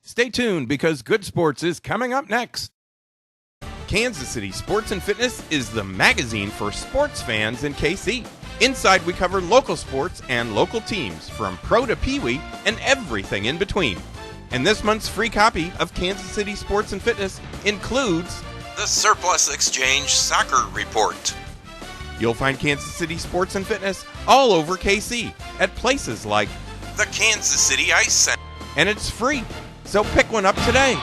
Stay tuned because Good Sports is coming up next. Kansas City Sports and Fitness is the magazine for sports fans in KC. Inside, we cover local sports and local teams, from pro to peewee and everything in between. And this month's free copy of Kansas City Sports and Fitness includes the Surplus Exchange Soccer Report. You'll find Kansas City Sports and Fitness all over KC at places like the Kansas City Ice Center. And it's free, so pick one up today.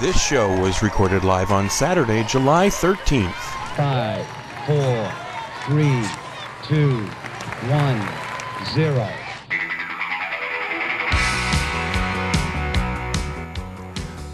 This show was recorded live on Saturday, July 13th. 5, 4, 3, 2, 1, 0.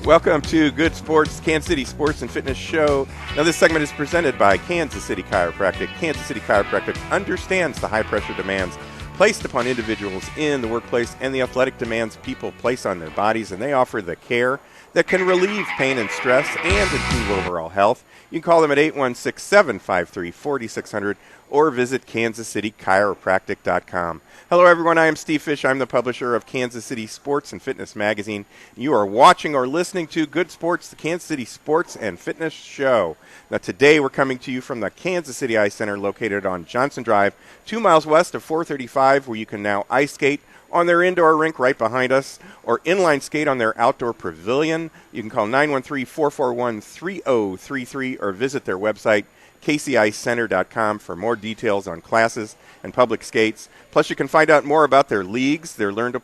Welcome to Good Sports, Kansas City Sports and Fitness Show. Now, this segment is presented by Kansas City Chiropractic. Kansas City Chiropractic understands the high-pressure demands placed upon individuals in the workplace and the athletic demands people place on their bodies, and they offer the care that can relieve pain and stress and improve overall health. You can call them at 816-753-4600 or visit kansascitychiropractic.com. Hello, everyone. I am Steve Fish. I'm the publisher of Kansas City Sports and Fitness Magazine. You are watching or listening to Good Sports, the Kansas City Sports and Fitness Show. Now, today we're coming to you from the Kansas City Ice Center located on Johnson Drive, 2 miles west of 435, where you can now ice skate on their indoor rink right behind us, or inline skate on their outdoor pavilion. You can call 913-441-3033 or visit their website, kcicenter.com, for more details on classes and public skates. Plus, you can find out more about their leagues, their Learn to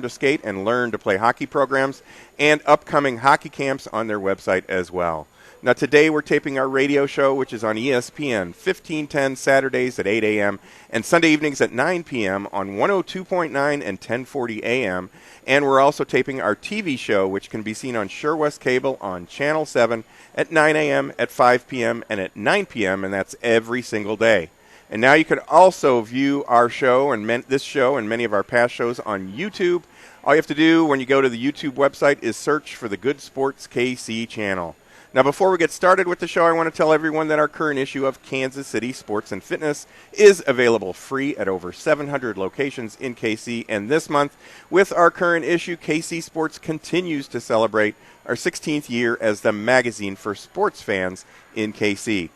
Skate and Learn to Play Hockey programs, and upcoming hockey camps on their website as well. Now, today we're taping our radio show, which is on ESPN, 1510 Saturdays at 8 a.m. and Sunday evenings at 9 p.m. on 102.9 and 1040 a.m. And we're also taping our TV show, which can be seen on Sure West Cable on Channel 7 at 9 a.m., at 5 p.m., and at 9 p.m., and that's every single day. And now you can also view our show and this show and many of our past shows on YouTube. All you have to do when you go to the YouTube website is search for the Good Sports KC channel. Now, before we get started with the show, I want to tell everyone that our current issue of Kansas City Sports and Fitness is available free at over 700 locations in KC. And this month, with our current issue, KC Sports continues to celebrate our 16th year as the magazine for sports fans in KC.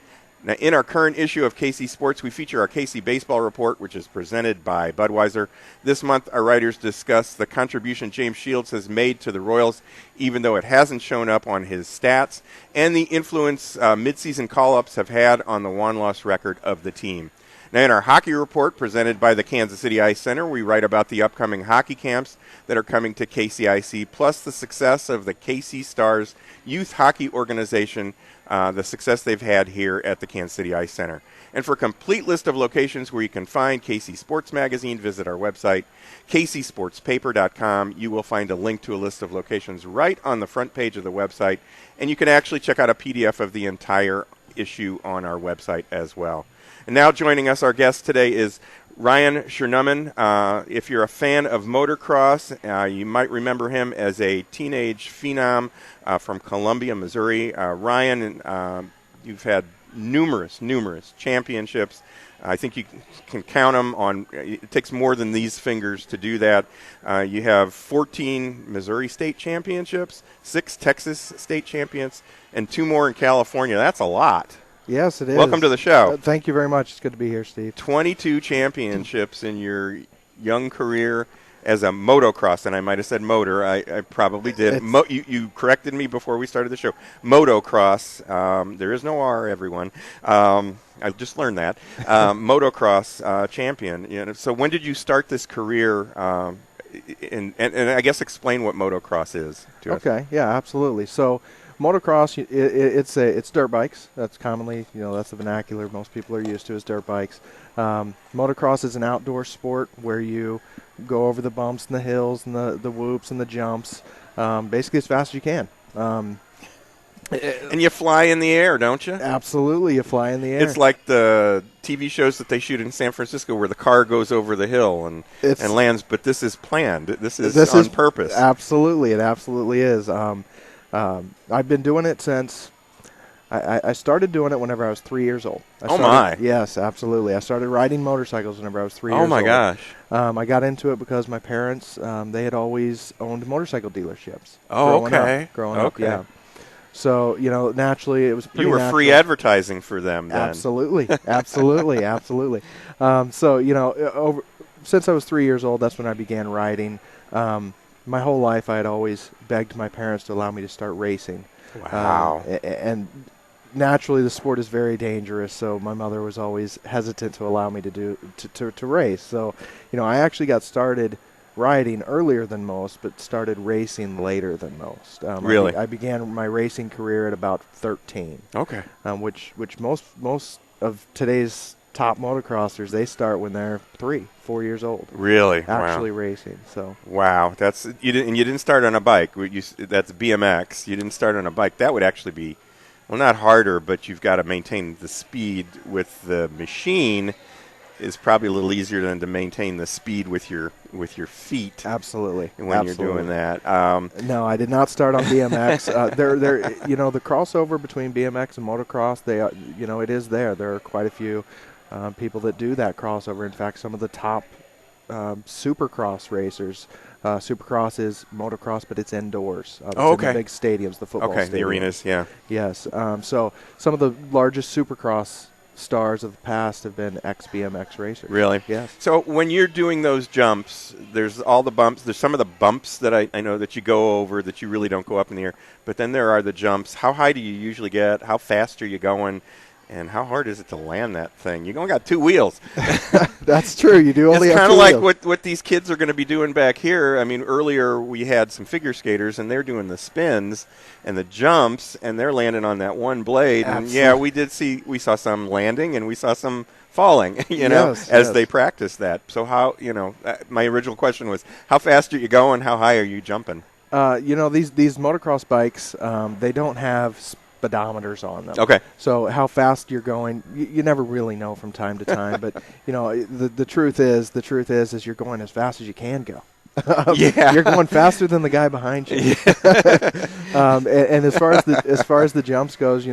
Now, in our current issue of KC Sports, we feature our KC Baseball Report, which is presented by Budweiser. This month, our writers discuss the contribution James Shields has made to the Royals, even though it hasn't shown up on his stats, and the influence midseason call-ups have had on the won-loss record of the team. Now, in our hockey report presented by the Kansas City Ice Center, we write about the upcoming hockey camps that are coming to KCIC, plus the success of the KC Stars youth hockey organization, the success they've had here at the Kansas City Ice Center. And for a complete list of locations where you can find KC Sports Magazine, visit our website, kcsportspaper.com. You will find a link to a list of locations right on the front page of the website, and you can actually check out a PDF of the entire issue on our website as well. And now joining us, our guest today is Ryan Shernamen. If you're a fan of motocross, you might remember him as a teenage phenom from Columbia, Missouri. Ryan, you've had numerous championships. I think you can count them on. It takes more than these fingers to do that. You have 14 Missouri state championships, 6 Texas state champions, and 2 more in California. That's a lot. Yes, it is. Welcome to the show. Thank you very much. It's good to be here, Steve. 22 championships in your young career as a motocross, and I might have said motor. I probably did. You corrected me before we started the show. Motocross. There is no R, everyone. I just learned that. Motocross champion. You know, so when did you start this career? And I guess explain what motocross is to us. Okay. Yeah, absolutely. So motocross, it's dirt bikes. That's commonly, that's the vernacular most people are used to is dirt bikes. Motocross is an outdoor sport where you go over the bumps and the hills and the whoops and the jumps, basically as fast as you can. And you fly in the air, don't you? Absolutely, you fly in the air. It's like the TV shows that they shoot in San Francisco where the car goes over the hill and lands, but this is planned. This is on purpose. Absolutely, it absolutely is. I've been doing it since I started doing it whenever I was 3 years old. Yes, absolutely. I started riding motorcycles whenever I was 3 years old. Oh, my gosh. I got into it because my parents, they had always owned motorcycle dealerships. Oh, Growing up, yeah. So, naturally it was pretty You were natural. free advertising for them then. Absolutely. Absolutely. So, since I was 3 years old, that's when I began riding. My whole life I had always begged my parents to allow me to start racing. Wow. And naturally the sport is very dangerous, so my mother was always hesitant to allow me to race. So, I actually got started riding earlier than most, but started racing later than most. Really? I began my racing career at about 13. Okay. Which most of today's top motocrossers, they start when they're 3-4 years old. Really? Actually racing. So. Wow. You didn't start on a bike. That's BMX. You didn't start on a bike. That would actually be, well, not harder, but you've got to maintain the speed with the machine. Is probably a little easier than to maintain the speed with your feet. Absolutely. When you're doing that. No, I did not start on BMX. The crossover between BMX and motocross, it is there. There are quite a few people that do that crossover. In fact, some of the top supercross racers. Supercross is motocross, but it's indoors. It's in the big stadiums, the football stadiums. The arenas, yeah. Yes. So some of the largest supercross stars of the past have been ex-BMX racers. Really? Yes. So when you're doing those jumps, there's all the bumps. There's some of the bumps that I know that you go over that you really don't go up in the air. But then there are the jumps. How high do you usually get? How fast are you going? And how hard is it to land that thing? You only got 2 wheels. That's true. You do only have 2 wheels. It's kind of like what these kids are going to be doing back here. I mean, earlier we had some figure skaters, and they're doing the spins and the jumps, and they're landing on that one blade. Absolutely. And we saw some landing, and we saw some falling, as they practice that. So how, my original question was, how fast are you going? How high are you jumping? These motocross bikes, they don't have speedometers on them. Okay. So how fast you're going, you never really know from time to time. But the truth is you're going as fast as you can go. You're going faster than the guy behind you. And as far as the jumps goes,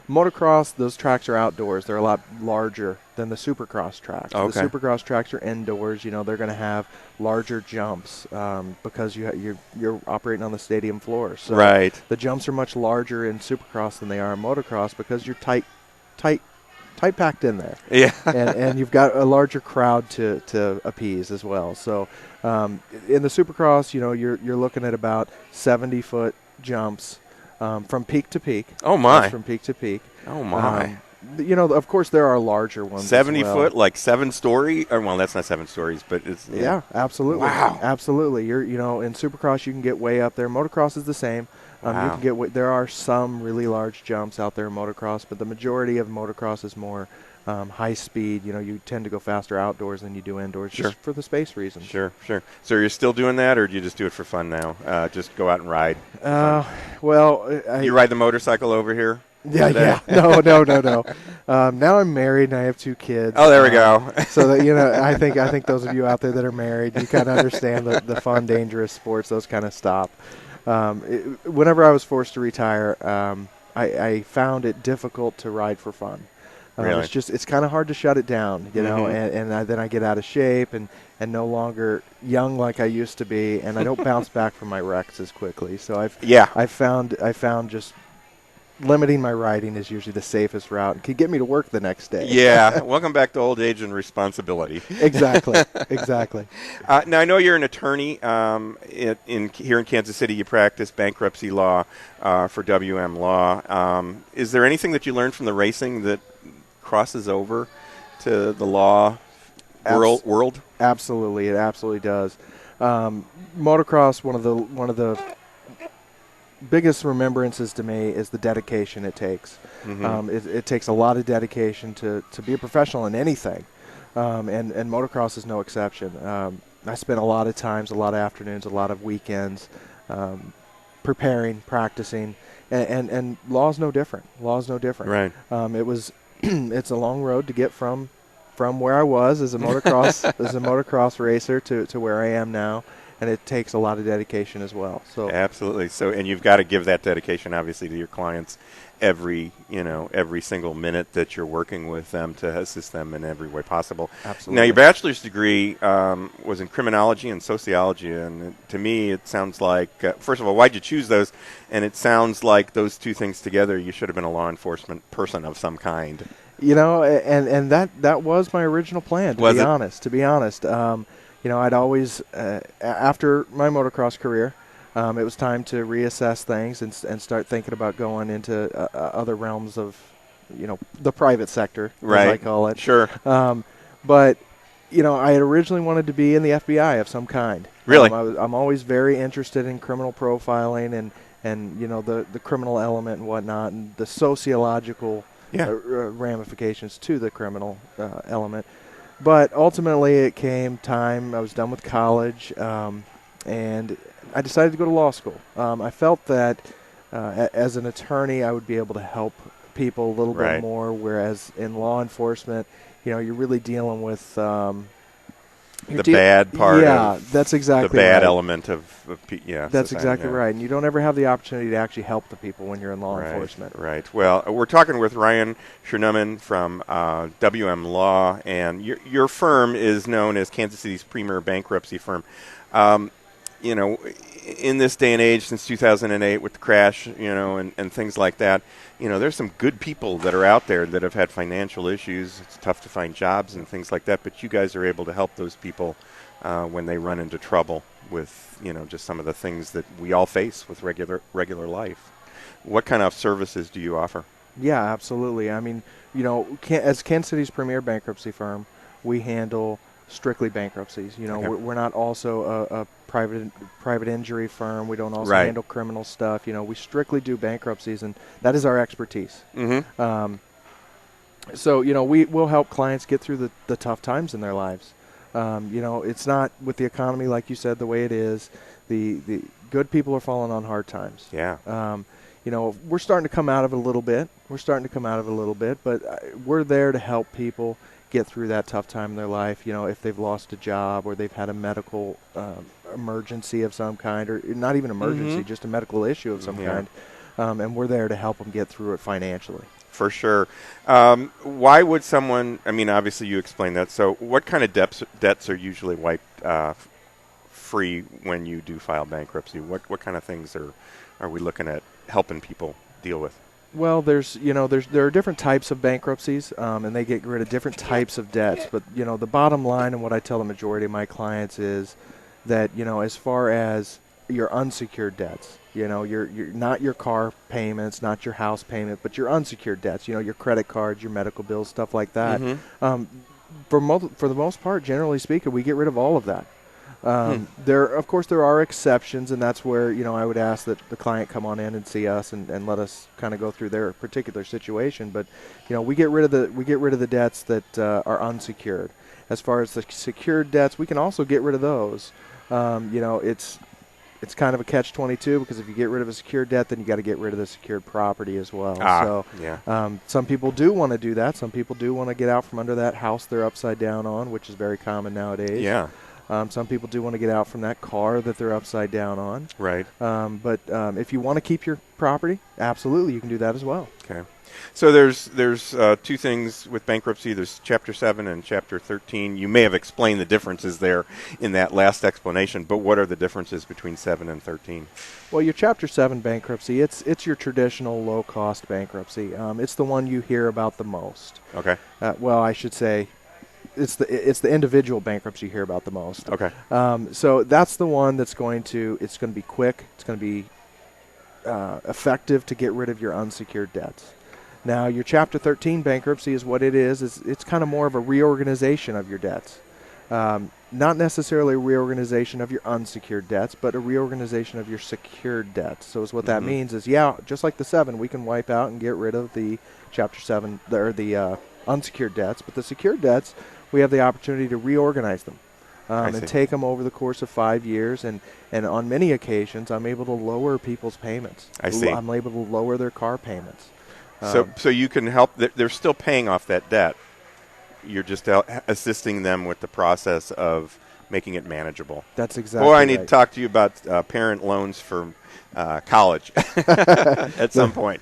motocross, those tracks are outdoors. They're a lot larger than the supercross tracks. Okay. The supercross tracks are indoors. They're going to have larger jumps because you're operating on the stadium floor. So right. The jumps are much larger in supercross than they are in motocross because you're tight packed in there. Yeah. and you've got a larger crowd to appease as well. So in the supercross, you're looking at about 70-foot jumps from peak to peak. Oh my! From peak to peak. Oh my! Of course, there are larger ones. 70 as well. foot, like 7-story. Or well, that's not 7 stories, but it's yeah, absolutely. Wow, absolutely. You're in supercross, you can get way up there. Motocross is the same. Wow. You can get there are some really large jumps out there in motocross, but the majority of motocross is more high speed. You tend to go faster outdoors than you do indoors, sure, just for the space reasons. Sure. So you're still doing that, or do you just do it for fun now? Just go out and ride. You ride the motorcycle over here. Yeah. No. Now I'm married and I have 2 kids. Oh, there we go. So that I think those of you out there that are married, you kind of understand the fun, dangerous sports. Those kind of stop. Whenever I was forced to retire, I found it difficult to ride for fun. Really? It's kind of hard to shut it down, and then I get out of shape and no longer young like I used to be, and I don't bounce back from my wrecks as quickly. So I found just limiting my riding is usually the safest route and can get me to work the next day. Yeah. Welcome back to old age and responsibility. Exactly. Now, I know you're an attorney here in Kansas City. You practice bankruptcy law for WM Law. Is there anything that you learned from the racing that crosses over to the law world? Absolutely. It absolutely does. Motocross, one of the biggest remembrances to me is the dedication it takes. Mm-hmm. It takes a lot of dedication to be a professional in anything, and motocross is no exception. I spent a lot of times, a lot of afternoons, a lot of weekends preparing, practicing, and law's no different. Right. It's a long road to get from where I was as a motocross racer to where I am now. And it takes a lot of dedication as well. So absolutely. So, and you've got to give that dedication, obviously, to your clients every single minute that you're working with them to assist them in every way possible. Absolutely. Now, your bachelor's degree was in criminology and sociology, and to me it sounds like, first of all, why'd you choose those? And it sounds like those two things together, you should have been a law enforcement person of some kind. And that was my original plan, to be honest. I'd always, after my motocross career, it was time to reassess things and start thinking about going into other realms of, the private sector, right, as I call it. Sure. But, I had originally wanted to be in the FBI of some kind. Really? I'm always very interested in criminal profiling and the criminal element and whatnot, and the sociological ramifications to the criminal element. But ultimately it came time, I was done with college, and I decided to go to law school. I felt that as an attorney I would be able to help people a little bit more, whereas in law enforcement, you're really dealing with the bad part. Yeah, that's exactly the bad right. element of that's exactly right. And you don't ever have the opportunity to actually help the people when you're in law enforcement. Right. Well, we're talking with Ryan Shernamen from WM Law, and your firm is known as Kansas City's premier bankruptcy firm. In this day and age, since 2008 with the crash, and things like that, there's some good people that are out there that have had financial issues. It's tough to find jobs and things like that, but you guys are able to help those people when they run into trouble with, just some of the things that we all face with regular life. What kind of services do you offer? Yeah, absolutely. I mean, as Kansas City's premier bankruptcy firm, we handle strictly bankruptcies. Okay. We're not also a private injury firm. We don't also handle criminal stuff. We strictly do bankruptcies, and that is our expertise. Mm-hmm. So we'll help clients get through the tough times in their lives. It's not, with the economy, like you said, the way it is. The good people are falling on hard times. Yeah. We're starting to come out of it a little bit. But we're there to help people get through that tough time in their life. If they've lost a job or they've had a medical emergency of some kind, or not even emergency, just a medical issue of some kind, and we're there to help them get through it financially. For sure. Why would someone, obviously you explained that, so what kind of debts are usually wiped free when you do file bankruptcy? What kind of things are we looking at helping people deal with? Well, there are different types of bankruptcies, and they get rid of different types of debts. But the bottom line, and what I tell the majority of my clients is that as far as your unsecured debts, you're not your car payments, not your house payment, but your unsecured debts. Your credit cards, your medical bills, stuff like that. Mm-hmm. For the most part, generally speaking, we get rid of all of that. Of course, there are exceptions, and that's where I would ask that the client come on in and see us and let us kind of go through their particular situation. But we get rid of the debts that are unsecured. As far as the secured debts, we can also get rid of those. It's kind of a catch-22, because if you get rid of a secured debt, then you got to get rid of the secured property as well. Some people do want to do that. Some people do want to get out from under that house they're upside down on, which is very common nowadays. Yeah. Some people do want to get out from that car that they're upside down on. Right. But if you want to keep your property, absolutely, you can do that as well. Okay. So there's two things with bankruptcy. There's Chapter 7 and Chapter 13. You may have explained the differences there in that last explanation, but what are the differences between 7 and 13? Well, your Chapter 7 bankruptcy, it's your traditional low-cost bankruptcy. It's the one you hear about the most. Okay. Well, I should say, it's the individual bankruptcy you hear about the most. Okay. So that's the one that's going to be quick. It's going to be effective to get rid of your unsecured debts. Now, your Chapter 13 bankruptcy is what it is. It's kind of more of a reorganization of your debts. Not necessarily a reorganization of your unsecured debts, but a reorganization of your secured debts. So what that means is, just like the 7, we can wipe out and get rid of the Chapter 7, or the unsecured debts. But the secured debts, we have the opportunity to reorganize them and take them over the course of 5 years. And on many occasions, I'm able to lower people's payments. I see. I'm able to lower their car payments. So you can help. They're still paying off that debt. You're just assisting them with the process of making it manageable. That's exactly Boy, I right. need to talk to you about parent loans for college at some point.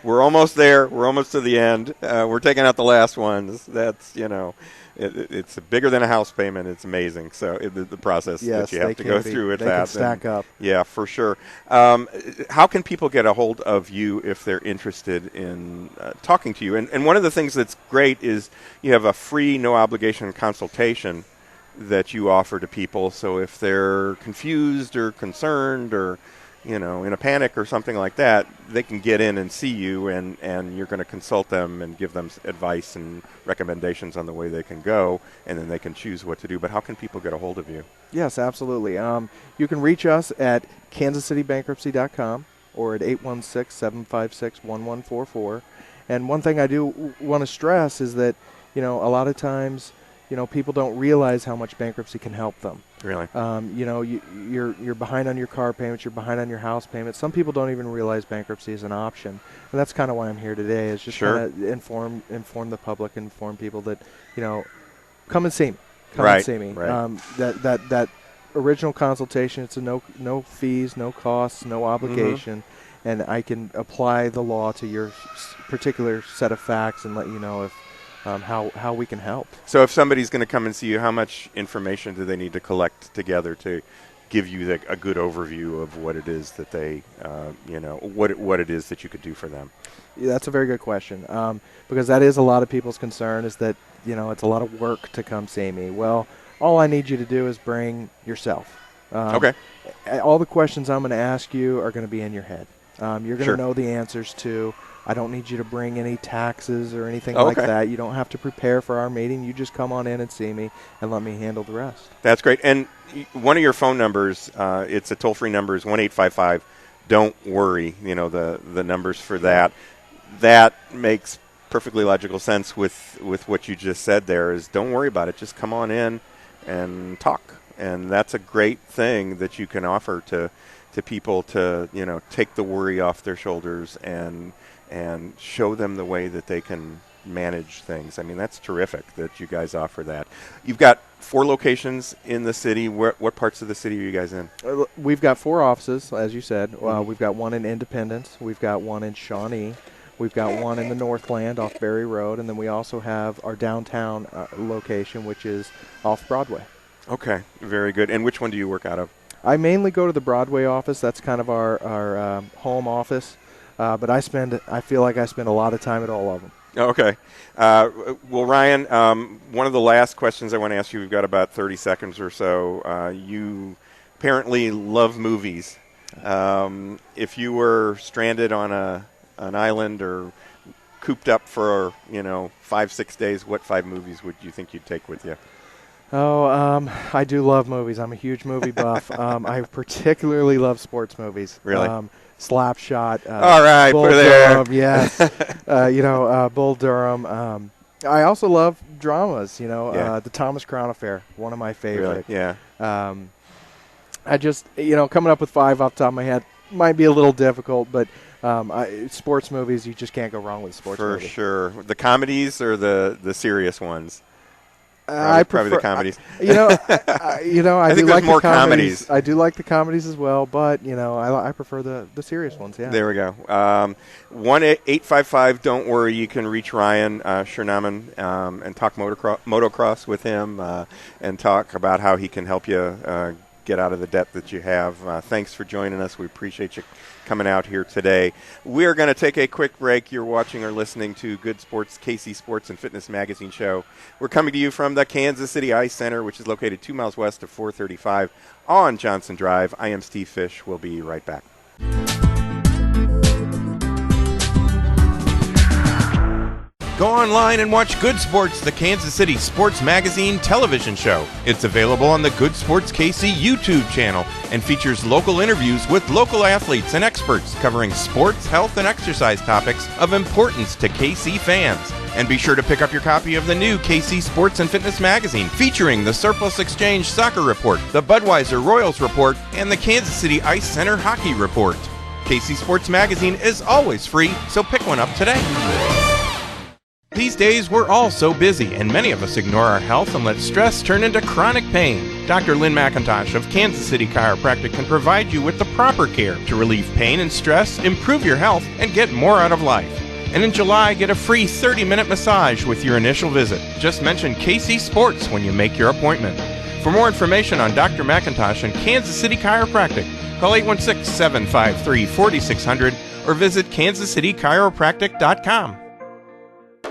We're almost there. We're almost to the end. We're taking out the last ones. That's, it's bigger than a house payment. It's amazing. So the process that you have to go through with they that. Can stack up. Yeah, for sure. How can people get a hold of you if they're interested in talking to you? And one of the things that's great is you have a free, no-obligation consultation that you offer to people. So if they're confused or concerned or in a panic or something like that, they can get in and see you, and you're going to consult them and give them advice and recommendations on the way they can go, and then they can choose what to do. But how can people get a hold of you? Yes, absolutely. You can reach us at kansascitybankruptcy.com or at 816-756-1144. And one thing I do want to stress is that, a lot of times, people don't realize how much bankruptcy can help them. Really? You're behind on your car payments, you're behind on your house payments. Some people don't even realize bankruptcy is an option, and that's kind of why I'm here today. Is just kind of inform the public, inform people that come and see me, and see me. Right. That original consultation, it's a no fees, no costs, no obligation, and I can apply the law to your particular set of facts and let you know if. How we can help. So if somebody's going to come and see you, how much information do they need to collect together to give you a good overview of what it is that they, what it is that you could do for them? Yeah, that's a very good question, because that is a lot of people's concern is that, it's a lot of work to come see me. Well, all I need you to do is bring yourself. Okay. All the questions I'm going to ask you are going to be in your head. You're going to Sure. know the answers to. I don't need you to bring any taxes or anything like that. You don't have to prepare for our meeting. You just come on in and see me and let me handle the rest. That's great. And one of your phone numbers, it's a toll-free number, is 1-855. Don't worry. The numbers for that. That makes perfectly logical sense with what you just said there is don't worry about it. Just come on in and talk. And that's a great thing that you can offer to people to, take the worry off their shoulders and show them the way that they can manage things. I mean, that's terrific that you guys offer that. You've got 4 locations in the city. What parts of the city are you guys in? We've got 4 offices, as you said. We've got one in Independence. We've got one in Shawnee. We've got one in the Northland off Berry Road. And then we also have our downtown location, which is off Broadway. Okay, very good. And which one do you work out of? I mainly go to the Broadway office. That's kind of our home office. But I feel like I spend a lot of time at all of them. Okay. Well, Ryan, one of the last questions I want to ask you, we've got about 30 seconds or so. You apparently love movies. If you were stranded on an island or cooped up for 5-6 days, what 5 movies would you think you'd take with you? I do love movies. I'm a huge movie buff. I particularly love sports movies. Really? Slapshot. All right, Bull put it there. Durham, yes. Bull Durham. I also love dramas. The Thomas Crown Affair, one of my favorite. Really? Yeah. I just, coming up with 5 off the top of my head might be a little difficult, but sports movies, you just can't go wrong with sports movies. For sure. The comedies or the serious ones? I prefer probably the comedies. I think do there's like more the comedies. comedies. I do like the comedies as well, but I prefer the serious ones. Yeah. There we go. 1-855. Don't worry. You can reach Ryan Shernamen and talk motocross with him and talk about how he can help you get out of the debt that you have. Thanks for joining us. We appreciate you coming out here today. We're going to take a quick break. You're watching or listening to Good Sports, KC Sports and Fitness Magazine Show. We're coming to you from the Kansas City Ice Center, which is located 2 miles west of 435 on Johnson Drive. I am Steve Fish. We'll be right back. Go online and watch Good Sports, the Kansas City Sports Magazine television show. It's available on the Good Sports KC YouTube channel and features local interviews with local athletes and experts covering sports, health, and exercise topics of importance to KC fans. And be sure to pick up your copy of the new KC Sports and Fitness Magazine featuring the Surplus Exchange Soccer Report, the Budweiser Royals Report, and the Kansas City Ice Center Hockey Report. KC Sports Magazine is always free, so pick one up today. These days, we're all so busy, and many of us ignore our health and let stress turn into chronic pain. Dr. Lynn McIntosh of Kansas City Chiropractic can provide you with the proper care to relieve pain and stress, improve your health, and get more out of life. And in July, get a free 30-minute massage with your initial visit. Just mention KC Sports when you make your appointment. For more information on Dr. McIntosh and Kansas City Chiropractic, call 816-753-4600 or visit kansascitychiropractic.com.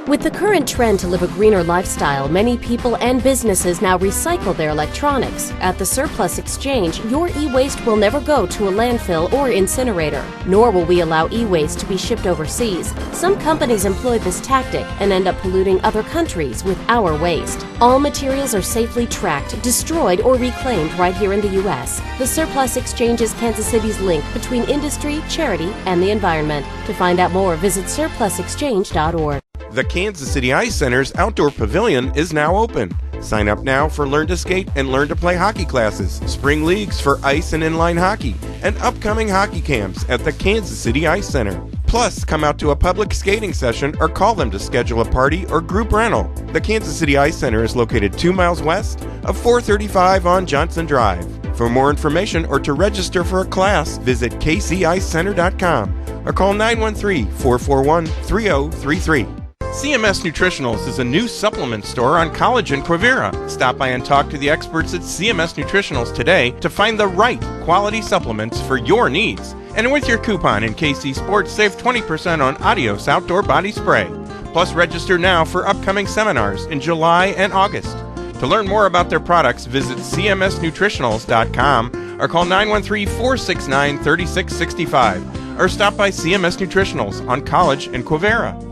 With the current trend to live a greener lifestyle, many people and businesses now recycle their electronics. At the Surplus Exchange, your e-waste will never go to a landfill or incinerator, nor will we allow e-waste to be shipped overseas. Some companies employ this tactic and end up polluting other countries with our waste. All materials are safely tracked, destroyed, or reclaimed right here in the U.S. The Surplus Exchange is Kansas City's link between industry, charity, and the environment. To find out more, visit surplusexchange.org. The Kansas City Ice Center's Outdoor Pavilion is now open. Sign up now for Learn to Skate and Learn to Play hockey classes, spring leagues for ice and inline hockey, and upcoming hockey camps at the Kansas City Ice Center. Plus, come out to a public skating session or call them to schedule a party or group rental. The Kansas City Ice Center is located 2 miles west of 435 on Johnson Drive. For more information or to register for a class, visit kcicenter.com or call 913-441-3033. CMS Nutritionals is a new supplement store on College and Quivira. Stop by and talk to the experts at CMS Nutritionals today to find the right quality supplements for your needs. And with your coupon in KC Sports, save 20% on Adios Outdoor Body Spray. Plus, register now for upcoming seminars in July and August. To learn more about their products, visit cmsnutritionals.com or call 913-469-3665 or stop by CMS Nutritionals on College and Quivira.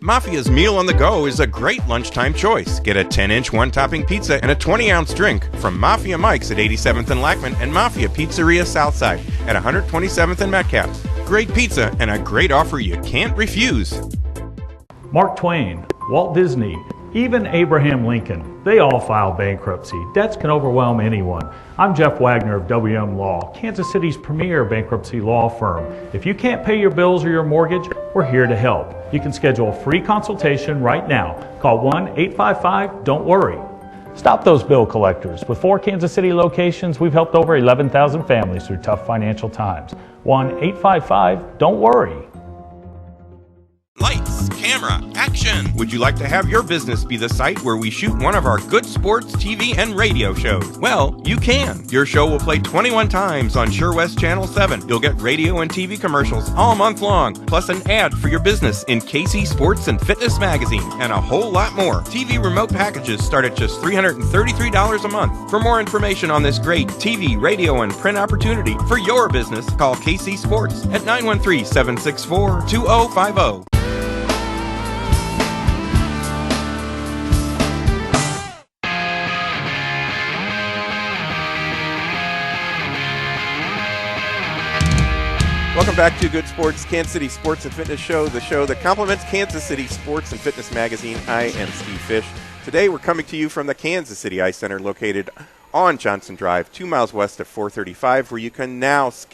Mafia's Meal on the Go is a great lunchtime choice. Get a 10-inch one-topping pizza and a 20-ounce drink from Mafia Mike's at 87th and Lackman and Mafia Pizzeria Southside at 127th and Metcalf. Great pizza and a great offer you can't refuse. Mark Twain, Walt Disney, even Abraham Lincoln, they all filed bankruptcy. Debts can overwhelm anyone. I'm Jeff Wagner of WM Law, Kansas City's premier bankruptcy law firm. If you can't pay your bills or your mortgage, we're here to help. You can schedule a free consultation right now. Call 1-855-DON'T-WORRY. Stop those bill collectors. With 4 Kansas City locations, we've helped over 11,000 families through tough financial times. 1-855-DON'T-WORRY. Lights, camera, action! Would you like to have your business be the site where we shoot one of our good sports, TV, and radio shows? Well, you can. Your show will play 21 times on Sure West Channel 7. You'll get radio and TV commercials all month long, plus an ad for your business in KC Sports and Fitness Magazine, and a whole lot more. TV remote packages start at just $333 a month. For more information on this great TV, radio, and print opportunity for your business, call KC Sports at 913-764-2050. Welcome back to Good Sports, Kansas City Sports and Fitness Show, the show that complements Kansas City Sports and Fitness Magazine. I am Steve Fish. Today we're coming to you from the Kansas City Ice Center located on Johnson Drive, 2 miles west of 435, where you can now ice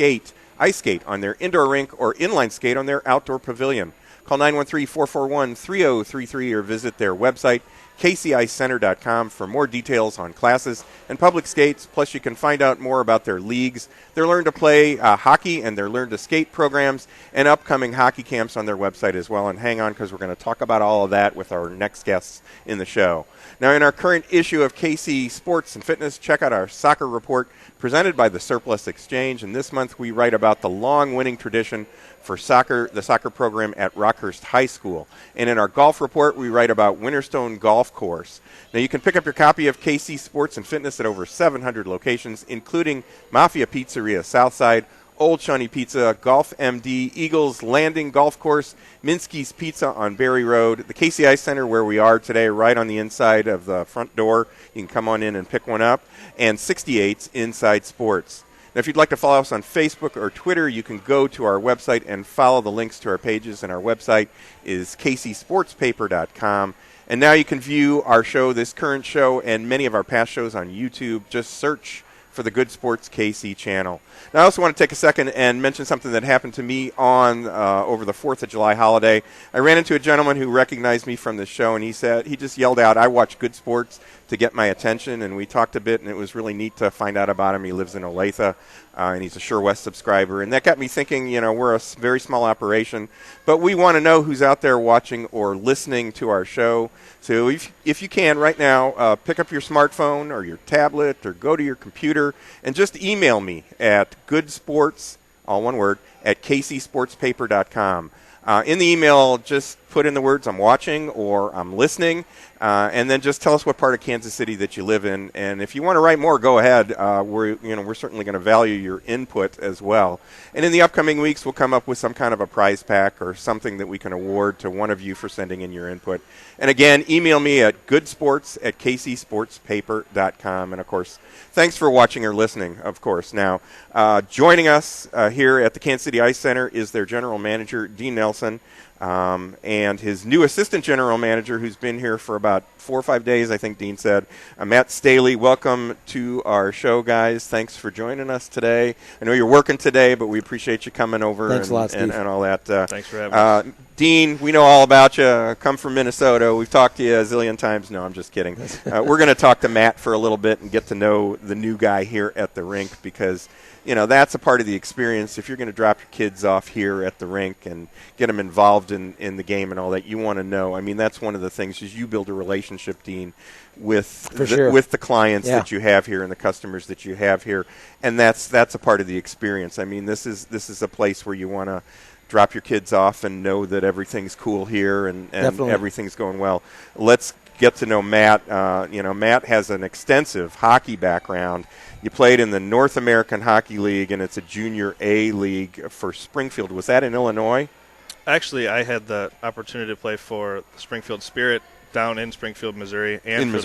skate on their indoor rink or inline skate on their outdoor pavilion. Call 913-441-3033 or visit their website, kcicenter.com, for more details on classes and public skates. Plus, you can find out more about their leagues, their Learn to Play hockey, and their Learn to Skate programs, and upcoming hockey camps on their website as well. And hang on, because we're going to talk about all of that with our next guests in the show. Now, in our current issue of KC Sports and Fitness, check out our soccer report presented by the Surplus Exchange. And this month, we write about the long-winning tradition for soccer, the soccer program at Rockhurst High School. And in our golf report, we write about Winterstone Golf Course. Now, you can pick up your copy of KC Sports and Fitness at over 700 locations, including Mafia Pizzeria Southside, Old Shawnee Pizza, Golf MD, Eagles Landing Golf Course, Minsky's Pizza on Berry Road, the KCI Center where we are today, right on the inside of the front door. You can come on in and pick one up, and 68's Inside Sports. Now, if you'd like to follow us on Facebook or Twitter, you can go to our website and follow the links to our pages, and our website is kcsportspaper.com. And now you can view our show, this current show, and many of our past shows on YouTube. Just search for the Good Sports KC channel. Now, I also want to take a second and mention something that happened to me on over the 4th of July holiday. I ran into a gentleman who recognized me from the show, and he just yelled out, "I watch Good Sports to get my attention, and we talked a bit, and it was really neat to find out about him. He lives in Olathe, and he's a Sure West subscriber, and that got me thinking, we're a very small operation, but we want to know who's out there watching or listening to our show. So if you can right now, pick up your smartphone or your tablet or go to your computer and just email me at goodsports, all one word, at kcsportspaper.com. In the email, just put in the words I'm watching or I'm listening, and then just tell us what part of Kansas City that you live in. And if you want to write more, go ahead. We're certainly going to value your input as well. And in the upcoming weeks, we'll come up with some kind of a prize pack or something that we can award to one of you for sending in your input. And again, email me at goodsports@kcsportspaper.com. And of course, thanks for watching or listening, of course. Now, joining us here at the Kansas City Ice Center is their general manager, Dean Nelson, and his new assistant general manager, who's been here for about 4 or 5 days, I think Dean said, Matt Staehley. Welcome to our show, guys. Thanks for joining us today. I know you're working today, but we appreciate you coming over. Thanks a lot, Steve. And all that. Thanks for having us. Dean, we know all about you. Come from Minnesota. We've talked to you a zillion times. No, I'm just kidding. We're going to talk to Matt for a little bit and get to know the new guy here at the rink, because that's a part of the experience. If you're going to drop your kids off here at the rink and get them involved in the game and all that, you want to know. I mean, that's one of the things, is you build a relationship, Dean, with the clients that you have here and the customers that you have here, and that's a part of the experience. I mean, this is a place where you want to drop your kids off and know that everything's cool here and everything's going well. Let's get to know Matt. Matt has an extensive hockey background. You played in the North American Hockey League, and it's a junior A league for Springfield. Was that in Illinois? Actually, I had the opportunity to play for the Springfield Spirit down in Springfield, Missouri. And for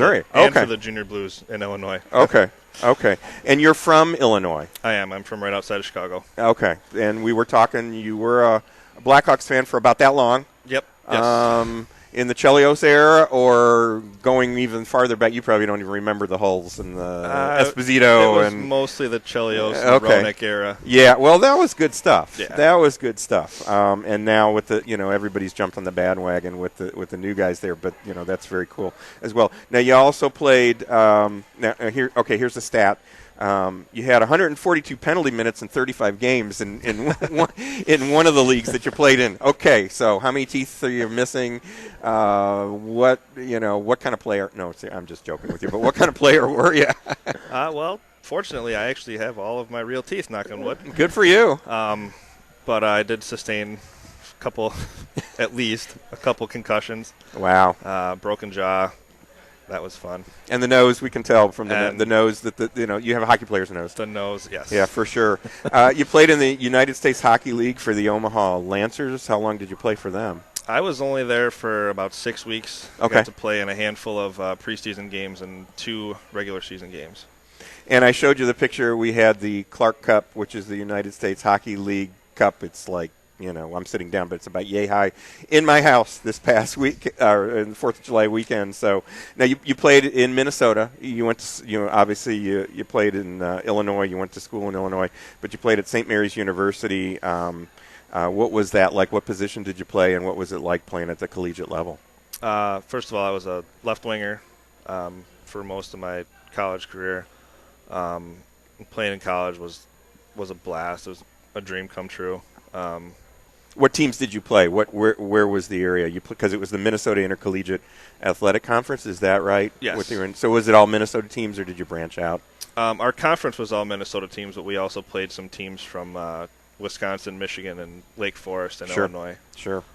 the Junior Blues in Illinois. Okay. And you're from Illinois? I am. I'm from right outside of Chicago. Okay. And we were talking, you were a Blackhawks fan for about that long? Yep. Yes. In the Chelios era, or going even farther back? You probably don't even remember the Hulls and the Esposito. It was mostly the Chelios and Roenick era. Yeah, well, that was good stuff. Yeah. That was good stuff. And now with the, everybody's jumped on the bandwagon with the new guys there, but that's very cool as well. Now you also played. Here's the stat. You had 142 penalty minutes in 35 games in one of the leagues that you played in. Okay, so how many teeth are you missing? What kind of player? No, I'm just joking with you. But what kind of player were you? Well, fortunately, I actually have all of my real teeth. Knock on wood. Good for you. But I did sustain at least a couple concussions. Wow. Broken jaw. That was fun. And the nose, we can tell from the nose that you have a hockey player's nose. The nose, yes. Yeah, for sure. You played in the United States Hockey League for the Omaha Lancers. How long did you play for them? I was only there for about 6 weeks. Okay. I got to play in a handful of preseason games and 2 regular season games. And I showed you the picture. We had the Clark Cup, which is the United States Hockey League Cup. It's like, I'm sitting down, but it's about yay high in my house this past week, in the 4th of July weekend. So now you played in Minnesota. You went to, obviously you played in Illinois. You went to school in Illinois, but you played at St. Mary's University. What was that like? What position did you play, and what was it like playing at the collegiate level? First of all, I was a left winger for most of my college career. Playing in college was a blast. It was a dream come true. What teams did you play? Where was the area? Because it was the Minnesota Intercollegiate Athletic Conference, is that right? Yes. So was it all Minnesota teams, or did you branch out? Our conference was all Minnesota teams, but we also played some teams from Wisconsin, Michigan, and Lake Forest, and Illinois. Sure.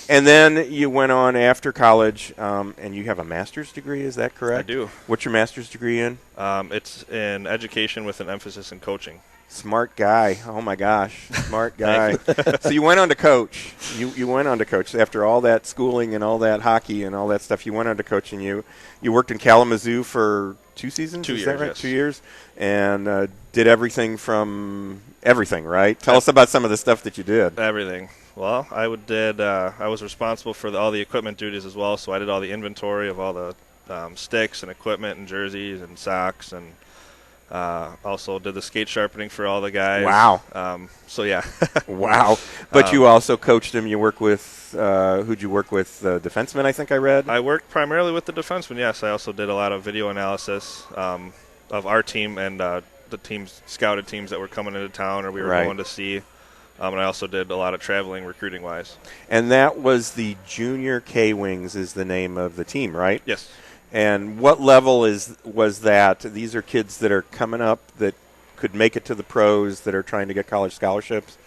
And then you went on after college, and you have a master's degree, is that correct? I do. What's your master's degree in? It's in education with an emphasis in coaching. Smart guy. Oh, my gosh. Smart guy. So you went on to coach. You went on to coach. After all that schooling and all that hockey and all that stuff, you went on to coach, and you worked in Kalamazoo for 2 seasons? 2 years, is that right? yes. 2 years. And did everything from everything, right? Tell us about some of the stuff that you did. Everything. Well, I was responsible for all the equipment duties as well, so I did all the inventory of all the sticks and equipment and jerseys and socks and Also did the skate sharpening for all the guys. Wow. So, yeah. Wow. But you also coached them. You work with, who'd you work with? Defensemen, I think I read? I worked primarily with the defensemen, yes. I also did a lot of video analysis of our team and the scouted teams that were coming into town or we were going to see. And I also did a lot of traveling recruiting-wise. And that was the Junior K-Wings is the name of the team, right? Yes. And what level was that? These are kids that are coming up that could make it to the pros, that are trying to get college scholarships.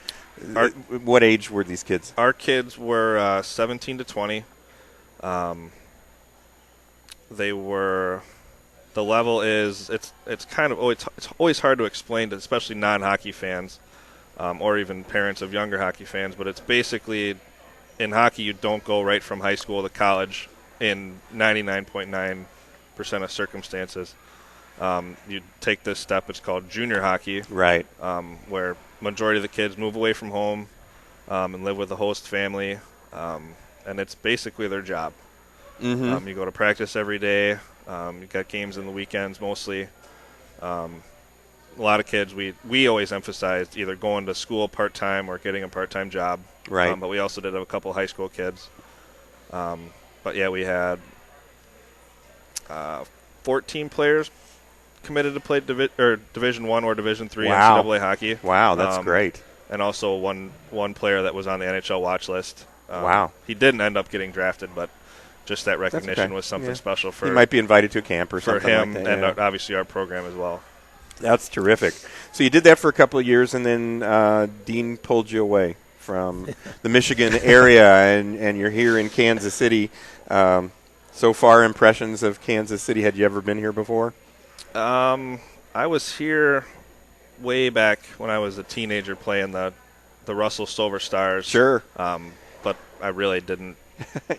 What age were these kids? Our kids were 17 to 20. They were – the level is – it's kind of – it's always hard to explain to especially non-hockey fans or even parents of younger hockey fans, but it's basically in hockey you don't go right from high school to college in 99.9% of circumstances. You take this step, it's called junior hockey, right? Where majority of the kids move away from home and live with a host family, and it's basically their job. You go to practice every day. You got games in the weekends mostly. A lot of kids, we always emphasized either going to school part-time or getting a part-time job. Right. But we also did have a couple high school kids. But, yeah, we had 14 players committed to play Division I or Division III NCAA hockey. Wow, that's great. And also one player that was on the NHL watch list. Wow. He didn't end up getting drafted, but just that recognition was something special for he might be invited to a camp or for something him like that, and obviously our program as well. That's terrific. So you did that for a couple of years, and then Dean pulled you away from the Michigan area, and you're here in Kansas City. So far, impressions of Kansas City. Had you ever been here before? I was here way back when I was a teenager playing the Russell Silver Stars. Sure. But I really didn't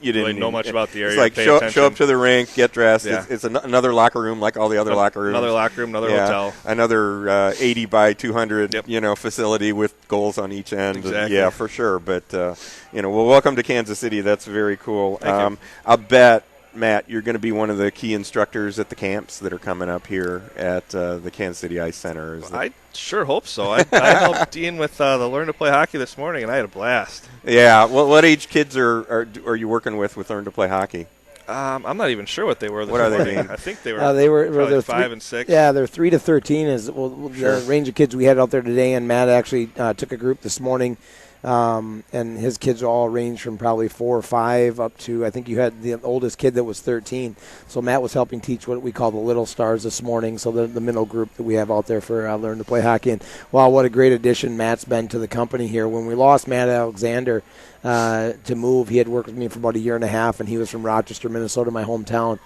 you didn't really know much about the area. It's like show up to the rink, get dressed. Yeah. It's another locker room like all the other locker rooms. Another locker room, another hotel. Another 80 by 200 facility with goals on each end. Exactly. Yeah, for sure. But, well, welcome to Kansas City. That's very cool. Thank you. I'll bet, Matt, you're going to be one of the key instructors at the camps that are coming up here at the Kansas City Ice Center. I sure hope so. I helped Dean with the Learn to Play Hockey this morning, and I had a blast. Yeah. What age kids are you working with Learn to Play Hockey? I'm not even sure what they were this morning. What are they, Dean? I think they were 5 and 6. Yeah, they're 3 to 13 is the range of kids we had out there today, and Matt actually took a group this morning. And his kids all range from probably 4 or 5 up to, I think you had the oldest kid that was 13. So Matt was helping teach what we call the Little Stars this morning, so the middle group that we have out there for Learn to Play Hockey. And wow, what a great addition Matt's been to the company here. When we lost Matt Alexander to move, he had worked with me for about a year and a half, and he was from Rochester, Minnesota, my hometown.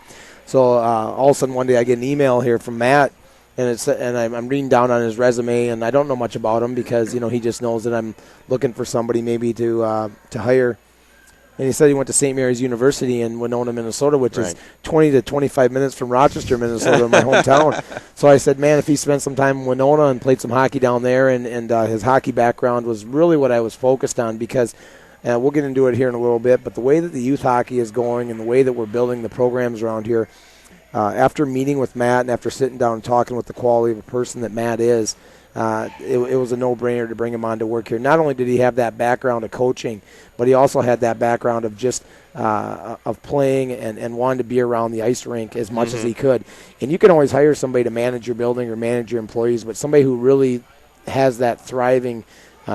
So all of a sudden one day I get an email here from Matt, and I'm reading down on his resume, and I don't know much about him because he just knows that I'm looking for somebody maybe to hire. And he said he went to St. Mary's University in Winona, Minnesota, which is 20 to 25 minutes from Rochester, Minnesota, my hometown. So I said, man, if he spent some time in Winona and played some hockey down there, and his hockey background was really what I was focused on because we'll get into it here in a little bit, but the way that the youth hockey is going and the way that we're building the programs around here, after meeting with Matt and after sitting down and talking with the quality of a person that Matt is, it was a no-brainer to bring him on to work here. Not only did he have that background of coaching, but he also had that background of just of playing and wanting to be around the ice rink as much as he could. And you can always hire somebody to manage your building or manage your employees, but somebody who really has that thriving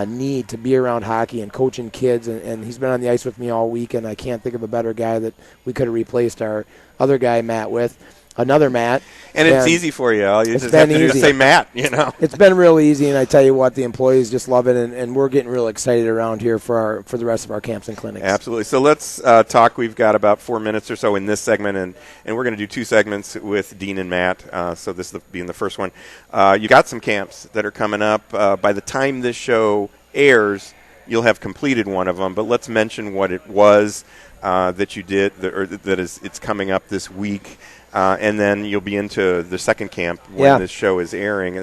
need to be around hockey and coaching kids, and he's been on the ice with me all week, and I can't think of a better guy that we could have replaced our other guy, Matt, with. Another Matt. And it's easy for you. You it's just been have to easy. say Matt, It's been real easy, and I tell you what, the employees just love it, and we're getting real excited around here for the rest of our camps and clinics. Absolutely. So let's talk. We've got about 4 minutes or so in this segment, and we're going to do 2 segments with Dean and Matt. So this being the first one. You got some camps that are coming up. By the time this show airs, you'll have completed one of them, but let's mention what it was that you did, it's coming up this week. And then you'll be into the second camp when this show is airing.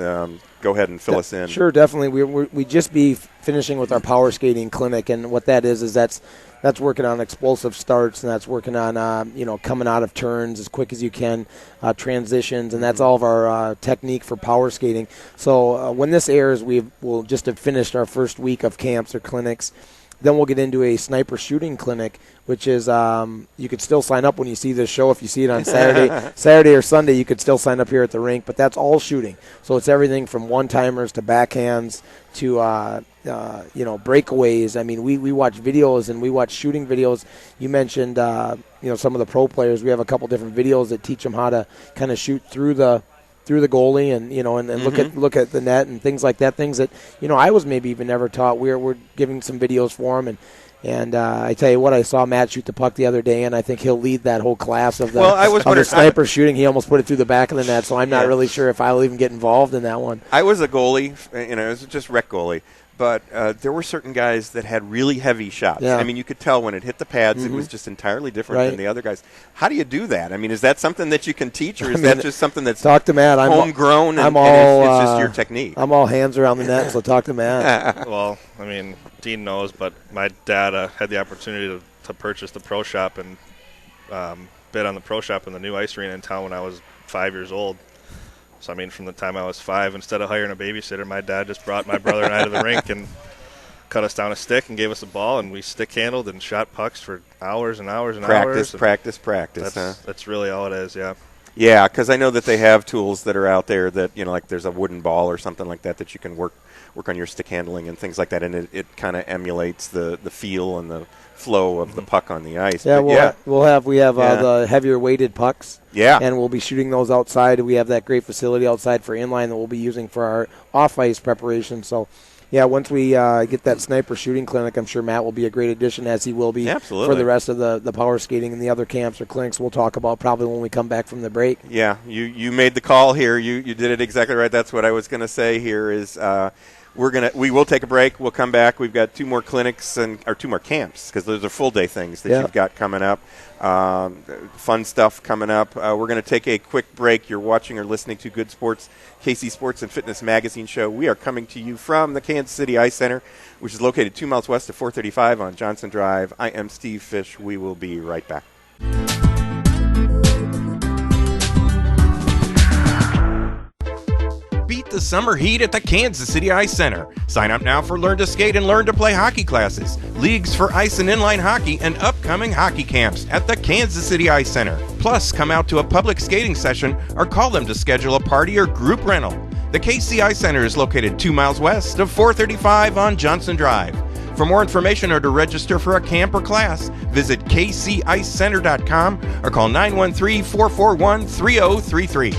Go ahead and fill us in. Sure, definitely. We just be finishing with our power skating clinic, and what that is that's working on explosive starts, and that's working on coming out of turns as quick as you can, transitions, and that's all of our technique for power skating. So when this airs, we'll just have finished our first week of camps or clinics. Then we'll get into a sniper shooting clinic, which is you could still sign up when you see this show. If you see it on Saturday or Sunday, you could still sign up here at the rink. But that's all shooting. So it's everything from one-timers to backhands to breakaways. I mean, we watch videos and we watch shooting videos. You mentioned some of the pro players. We have a couple different videos that teach them how to kind of shoot through the goalie and look at the net and things like that. Things that I was maybe even never taught. We're giving some videos for them and I tell you what, I saw Matt shoot the puck the other day, and I think he'll lead that whole class of the sniper shooting. He almost put it through the back of the net, so I'm not really sure if I'll even get involved in that one. I was a goalie, it was just rec goalie. But there were certain guys that had really heavy shots. Yeah. I mean, you could tell when it hit the pads, it was just entirely different than the other guys. How do you do that? I mean, is that something that you can teach, or is that just something that's talk to Matt. Homegrown and it's just your technique? I'm all hands around the net, so talk to Matt. Well, I mean, Dean knows, but my dad had the opportunity to purchase the pro shop and bid on the pro shop in the new ice arena in town when I was 5 years old. So, I mean, from the time I was 5, instead of hiring a babysitter, my dad just brought my brother and I to the rink and cut us down a stick and gave us a ball, and we stick-handled and shot pucks for hours and hours and hours. Practice. That's really all it is, yeah. Yeah, because I know that they have tools that are out there that, like there's a wooden ball or something like that you can work on your stick handling and things like that, and it kind of emulates the feel and the flow of the puck on the ice. Yeah, we have the heavier weighted pucks. Yeah. And we'll be shooting those outside. We have that great facility outside for inline that we'll be using for our off-ice preparation. So, yeah, once we get that sniper shooting clinic, I'm sure Matt will be a great addition, as he will be for the rest of the power skating and the other camps or clinics we'll talk about probably when we come back from the break. Yeah, you made the call here. You did it exactly right. That's what I was going to say here is we will take a break. We'll come back. We've got 2 more clinics or 2 more camps, because those are full day things that you've got coming up. Fun stuff coming up. We're going to take a quick break. You're watching or listening to Good Sports, KC Sports and Fitness Magazine Show. We are coming to you from the Kansas City Ice Center, which is located 2 miles west of 435 on Johnson Drive. I am Steve Fish. We will be right back. Beat the summer heat at the Kansas City Ice Center. Sign up now for Learn to Skate and Learn to Play hockey classes, leagues for ice and inline hockey, and upcoming hockey camps at the Kansas City Ice Center. Plus, come out to a public skating session or call them to schedule a party or group rental. The KCIC Center is located 2 miles west of 435 on Johnson Drive. For more information or to register for a camp or class, visit kcicecenter.com or call 913-441-3033.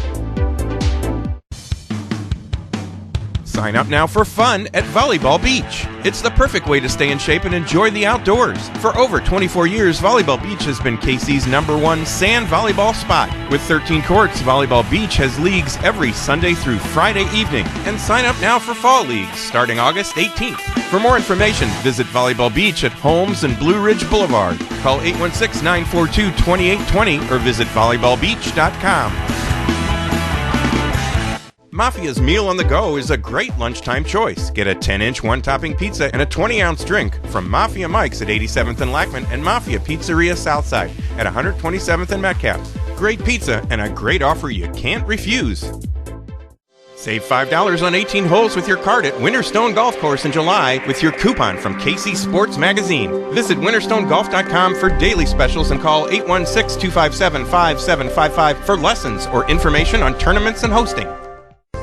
Sign up now for fun at Volleyball Beach. It's the perfect way to stay in shape and enjoy the outdoors. For over 24 years, Volleyball Beach has been KC's #1 sand volleyball spot. With 13 courts, Volleyball Beach has leagues every Sunday through Friday evening. And sign up now for fall leagues starting August 18th. For more information, visit Volleyball Beach at Holmes and Blue Ridge Boulevard. Call 816-942-2820 or visit volleyballbeach.com. Mafia's Meal on the Go is a great lunchtime choice. Get a 10-inch one-topping pizza and a 20-ounce drink from Mafia Mike's at 87th and Lackman and Mafia Pizzeria Southside at 127th and Metcalf. Great pizza and a great offer you can't refuse. Save $5 on 18 holes with your card at Winterstone Golf Course in July with your coupon from KC Sports Magazine. Visit winterstonegolf.com for daily specials and call 816-257-5755 for lessons or information on tournaments and hosting.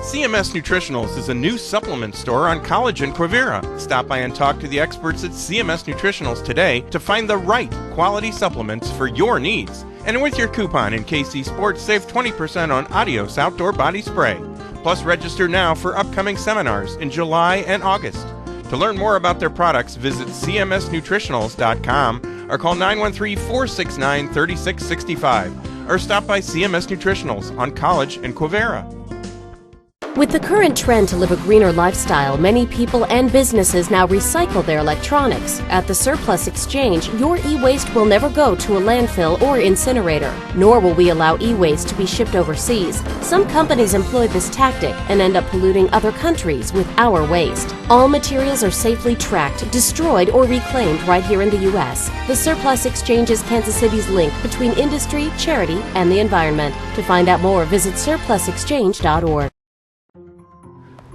CMS Nutritionals is a new supplement store on College and Quivira. Stop by and talk to the experts at CMS Nutritionals today to find the right quality supplements for your needs. And with your coupon in KC Sports, save 20% on Adios Outdoor Body Spray. Plus, register now for upcoming seminars in July and August. To learn more about their products, visit cmsnutritionals.com or call 913-469-3665 or stop by CMS Nutritionals on College and Quivira. With the current trend to live a greener lifestyle, many people and businesses now recycle their electronics. At the Surplus Exchange, your e-waste will never go to a landfill or incinerator, nor will we allow e-waste to be shipped overseas. Some companies employ this tactic and end up polluting other countries with our waste. All materials are safely tracked, destroyed, or reclaimed right here in the U.S. The Surplus Exchange is Kansas City's link between industry, charity, and the environment. To find out more, visit surplusexchange.org.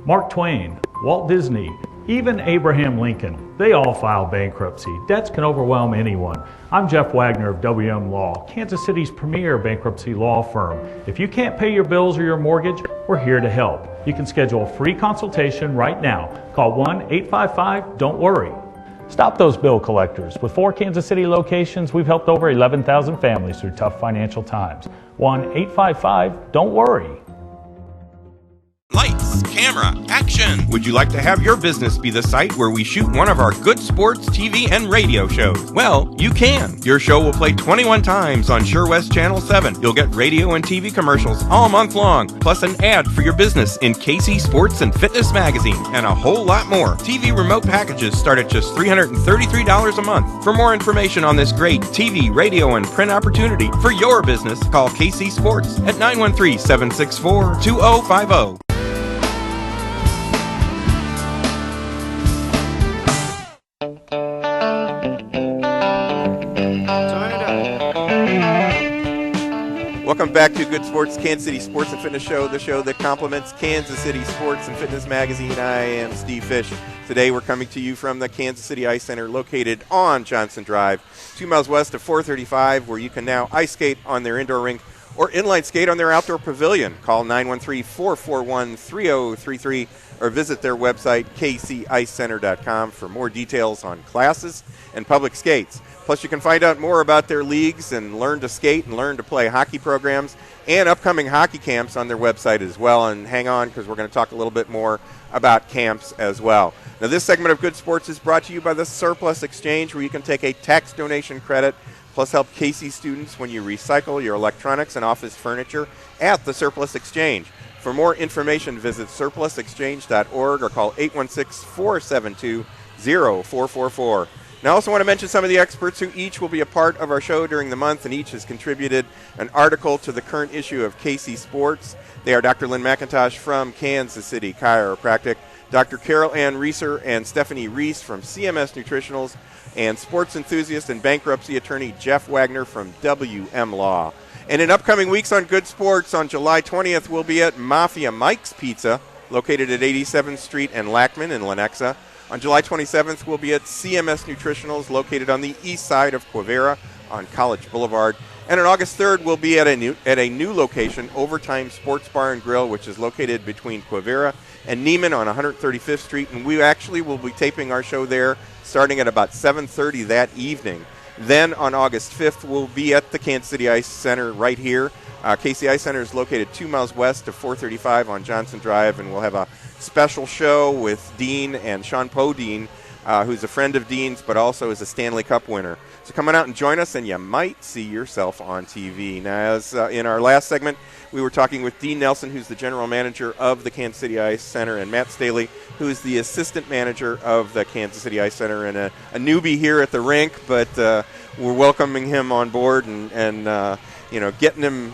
Mark Twain, Walt Disney, even Abraham Lincoln, they all filed bankruptcy. Debts can overwhelm anyone. I'm Jeff Wagner of WM Law, Kansas City's premier bankruptcy law firm. If you can't pay your bills or your mortgage, we're here to help. You can schedule a free consultation right now. Call 1-855-DON'T-WORRY. Stop those bill collectors. With 4 Kansas City locations, we've helped over 11,000 families through tough financial times. 1-855-DON'T-WORRY. Lights, camera, action! Would you like to have your business be the site where we shoot one of our good sports TV and radio shows? Well, you can. Your show will play 21 times on Sure West Channel 7. You'll get radio and TV commercials all month long, plus an ad for your business in KC Sports and Fitness Magazine, and a whole lot more. TV remote packages start at just $333 a month. For more information on this great TV, radio, and print opportunity for your business, call KC Sports at 913-764-2050. Welcome back to Good Sports, Kansas City Sports and Fitness Show, the show that complements Kansas City Sports and Fitness Magazine. I am Steve Fish. Today we're coming to you from the Kansas City Ice Center located on Johnson Drive, 2 miles west of 435, where you can now ice skate on their indoor rink or inline skate on their outdoor pavilion. Call 913-441-3033 or visit their website, kcicecenter.com, for more details on classes and public skates. Plus, you can find out more about their leagues and learn to skate and learn to play hockey programs and upcoming hockey camps on their website as well. And hang on, because we're going to talk a little bit more about camps as well. Now, this segment of Good Sports is brought to you by the Surplus Exchange, where you can take a tax donation credit plus help KC students when you recycle your electronics and office furniture at the Surplus Exchange. For more information, visit surplusexchange.org or call 816-472-0444. Now, I also want to mention some of the experts who each will be a part of our show during the month, and each has contributed an article to the current issue of KC Sports. They are Dr. Lynn McIntosh from Kansas City Chiropractic, Dr. Carol Ann Reeser and Stephanie Reese from CMS Nutritionals, and sports enthusiast and bankruptcy attorney Jeff Wagner from WM Law. And in upcoming weeks on Good Sports, on July 20th, we'll be at Mafia Mike's Pizza, located at 87th Street and Lackman in Lenexa. On July 27th, we'll be at CMS Nutritionals, located on the east side of Quivira on College Boulevard. And on August 3rd, we'll be at a new location, Overtime Sports Bar and Grill, which is located between Quivira and Neiman on 135th Street. And we actually will be taping our show there starting at about 7:30 that evening. Then on August 5th, we'll be at the Kansas City Ice Center right here. KCI Center is located 2 miles west of 435 on Johnson Drive, and we'll have a special show with Dean and Sean Podine, who's a friend of Dean's but also is a Stanley Cup winner. So come on out and join us, and you might see yourself on TV. Now, as in our last segment, we were talking with Dean Nelson, who's the general manager of the Kansas City Ice Center, and Matt Staehley, who is the assistant manager of the Kansas City Ice Center, and a newbie here at the rink, but we're welcoming him on board and getting him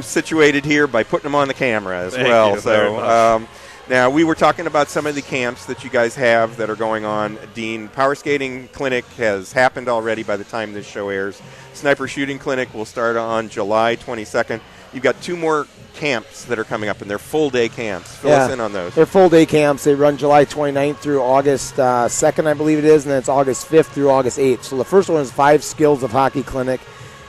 situated here by putting him on the camera as well. So now we were talking about some of the camps that you guys have that are going on. Dean, Power Skating Clinic has happened already by the time this show airs. Sniper Shooting Clinic will start on July 22nd. You've got 2 more camps that are coming up, and they're full-day camps. Fill us in on those. They're full-day camps. They run July 29th through August 2nd, I believe it is, and then it's August 5th through August 8th. So the first one is 5 Skills of Hockey Clinic,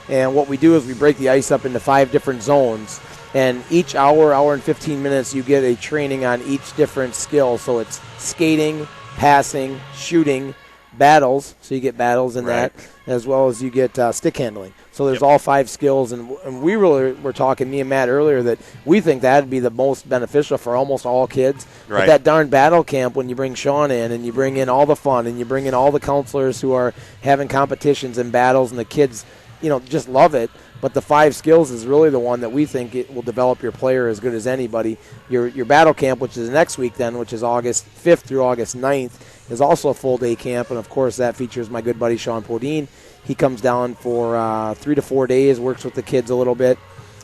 and what we do is we break the ice up into 5 different zones, and each hour and 15 minutes, you get a training on each different skill. So it's skating, passing, shooting, battles, so you get battles in that, as well as you get stick handling. So there's all 5 skills, and we really were talking, me and Matt, earlier, that we think that would be the most beneficial for almost all kids. Right. But that darn battle camp, when you bring Sean in and you bring in all the fun and you bring in all the counselors who are having competitions and battles, and the kids, just love it. But the 5 skills is really the one that we think it will develop your player as good as anybody. Your battle camp, which is next week then, which is August 5th through August 9th, is also a full-day camp. And, of course, that features my good buddy Sean Podine. He comes down for 3 to 4 days, works with the kids a little bit,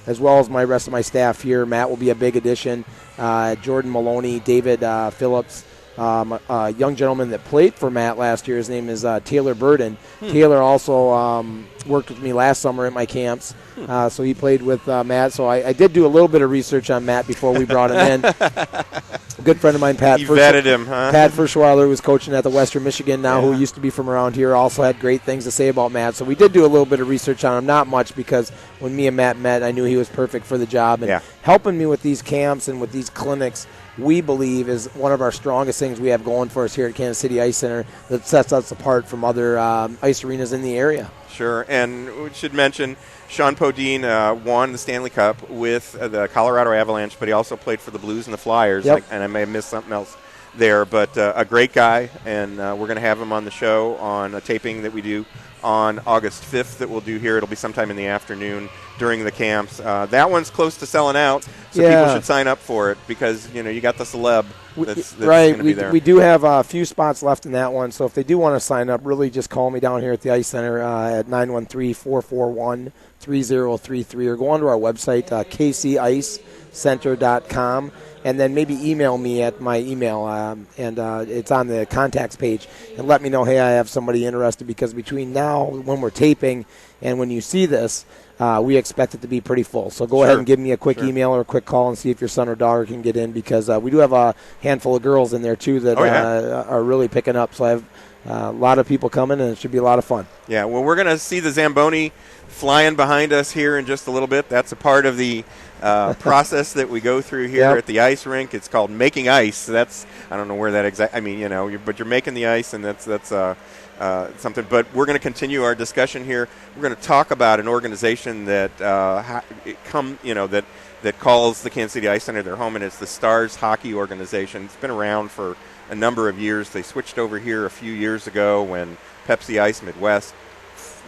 as well as my rest of my staff here. Matt will be a big addition. Jordan Maloney, David Phillips, a young gentleman that played for Matt last year. His name is Taylor Burden. Taylor also worked with me last summer at my camps, so he played with Matt. So I did do a little bit of research on Matt before we brought him in. A good friend of mine, Pat. You vetted him, huh? Pat Ferschweiler, was coaching at the Western Michigan now, who used to be from around here, also had great things to say about Matt. So we did do a little bit of research on him, not much, because when me and Matt met, I knew he was perfect for the job. And helping me with these camps and with these clinics, we believe is one of our strongest things we have going for us here at Kansas City Ice Center that sets us apart from other ice arenas in the area. Sure, and we should mention Sean Podine won the Stanley Cup with the Colorado Avalanche, but he also played for the Blues and the Flyers, and I may have missed something else there, but a great guy, and we're going to have him on the show on a taping that we do on August 5th that we'll do here. It'll be sometime in the afternoon during the camps. That one's close to selling out, so people should sign up for it because, you got the celeb that's going to be there. We do have a few spots left in that one, so if they do want to sign up, really just call me down here at the Ice Center at 913-441-3033 or go onto our website, kcicecenter.com. And then maybe email me at my email, and it's on the contacts page, and let me know, hey, I have somebody interested, because between now, when we're taping, and when you see this, we expect it to be pretty full. So go ahead and give me a quick email or a quick call and see if your son or daughter can get in, because we do have a handful of girls in there, too, that are really picking up. So I have a lot of people coming, and it should be a lot of fun. Yeah, well, we're going to see the Zamboni flying behind us here in just a little bit. That's a part of the process that we go through here at the ice rink. It's called making ice. That's, I don't know where that exact. I mean, but you're making the ice, and that's something. But we're going to continue our discussion here. We're going to talk about an organization that that calls the Kansas City Ice Center their home, and it's the Stars Hockey Organization. It's been around for a number of years. They switched over here a few years ago when Pepsi Ice Midwest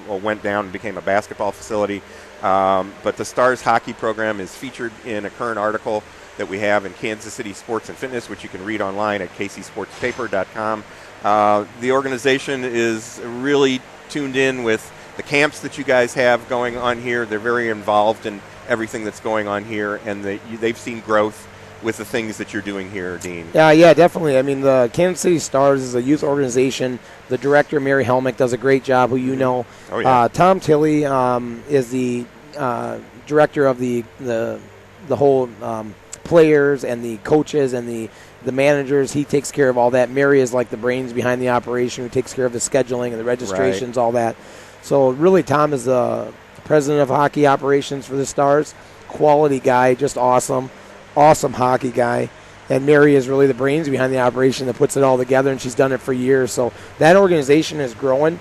went down and became a basketball facility. But the Stars hockey program is featured in a current article that we have in Kansas City Sports and Fitness, which you can read online at kcsportspaper.com. The organization is really tuned in with the camps that you guys have going on here. They're very involved in everything that's going on here, and they've seen growth with the things that you're doing here, Dean. Yeah, definitely. I mean, the Kansas City Stars is a youth organization. The director, Mary Helmick, does a great job, who you know. Oh, yeah. Tom Tilley is the director of the whole players and the coaches and the managers. He takes care of all that. Mary is like the brains behind the operation, who takes care of the scheduling and the registrations, all that. So really, Tom is the president of hockey operations for the Stars. Quality guy, just awesome hockey guy. And Mary is really the brains behind the operation that puts it all together, and she's done it for years. So that organization is growing.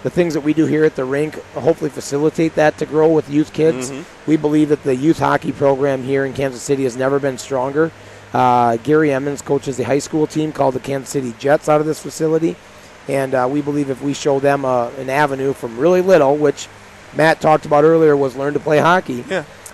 The things that we do here at the rink hopefully facilitate that to grow with youth kids. We believe that the youth hockey program here in Kansas City has never been stronger. Gary Emmons coaches the high school team called the Kansas City Jets out of this facility. And we believe if we show them an avenue from really little, which Matt talked about earlier was learn to play hockey,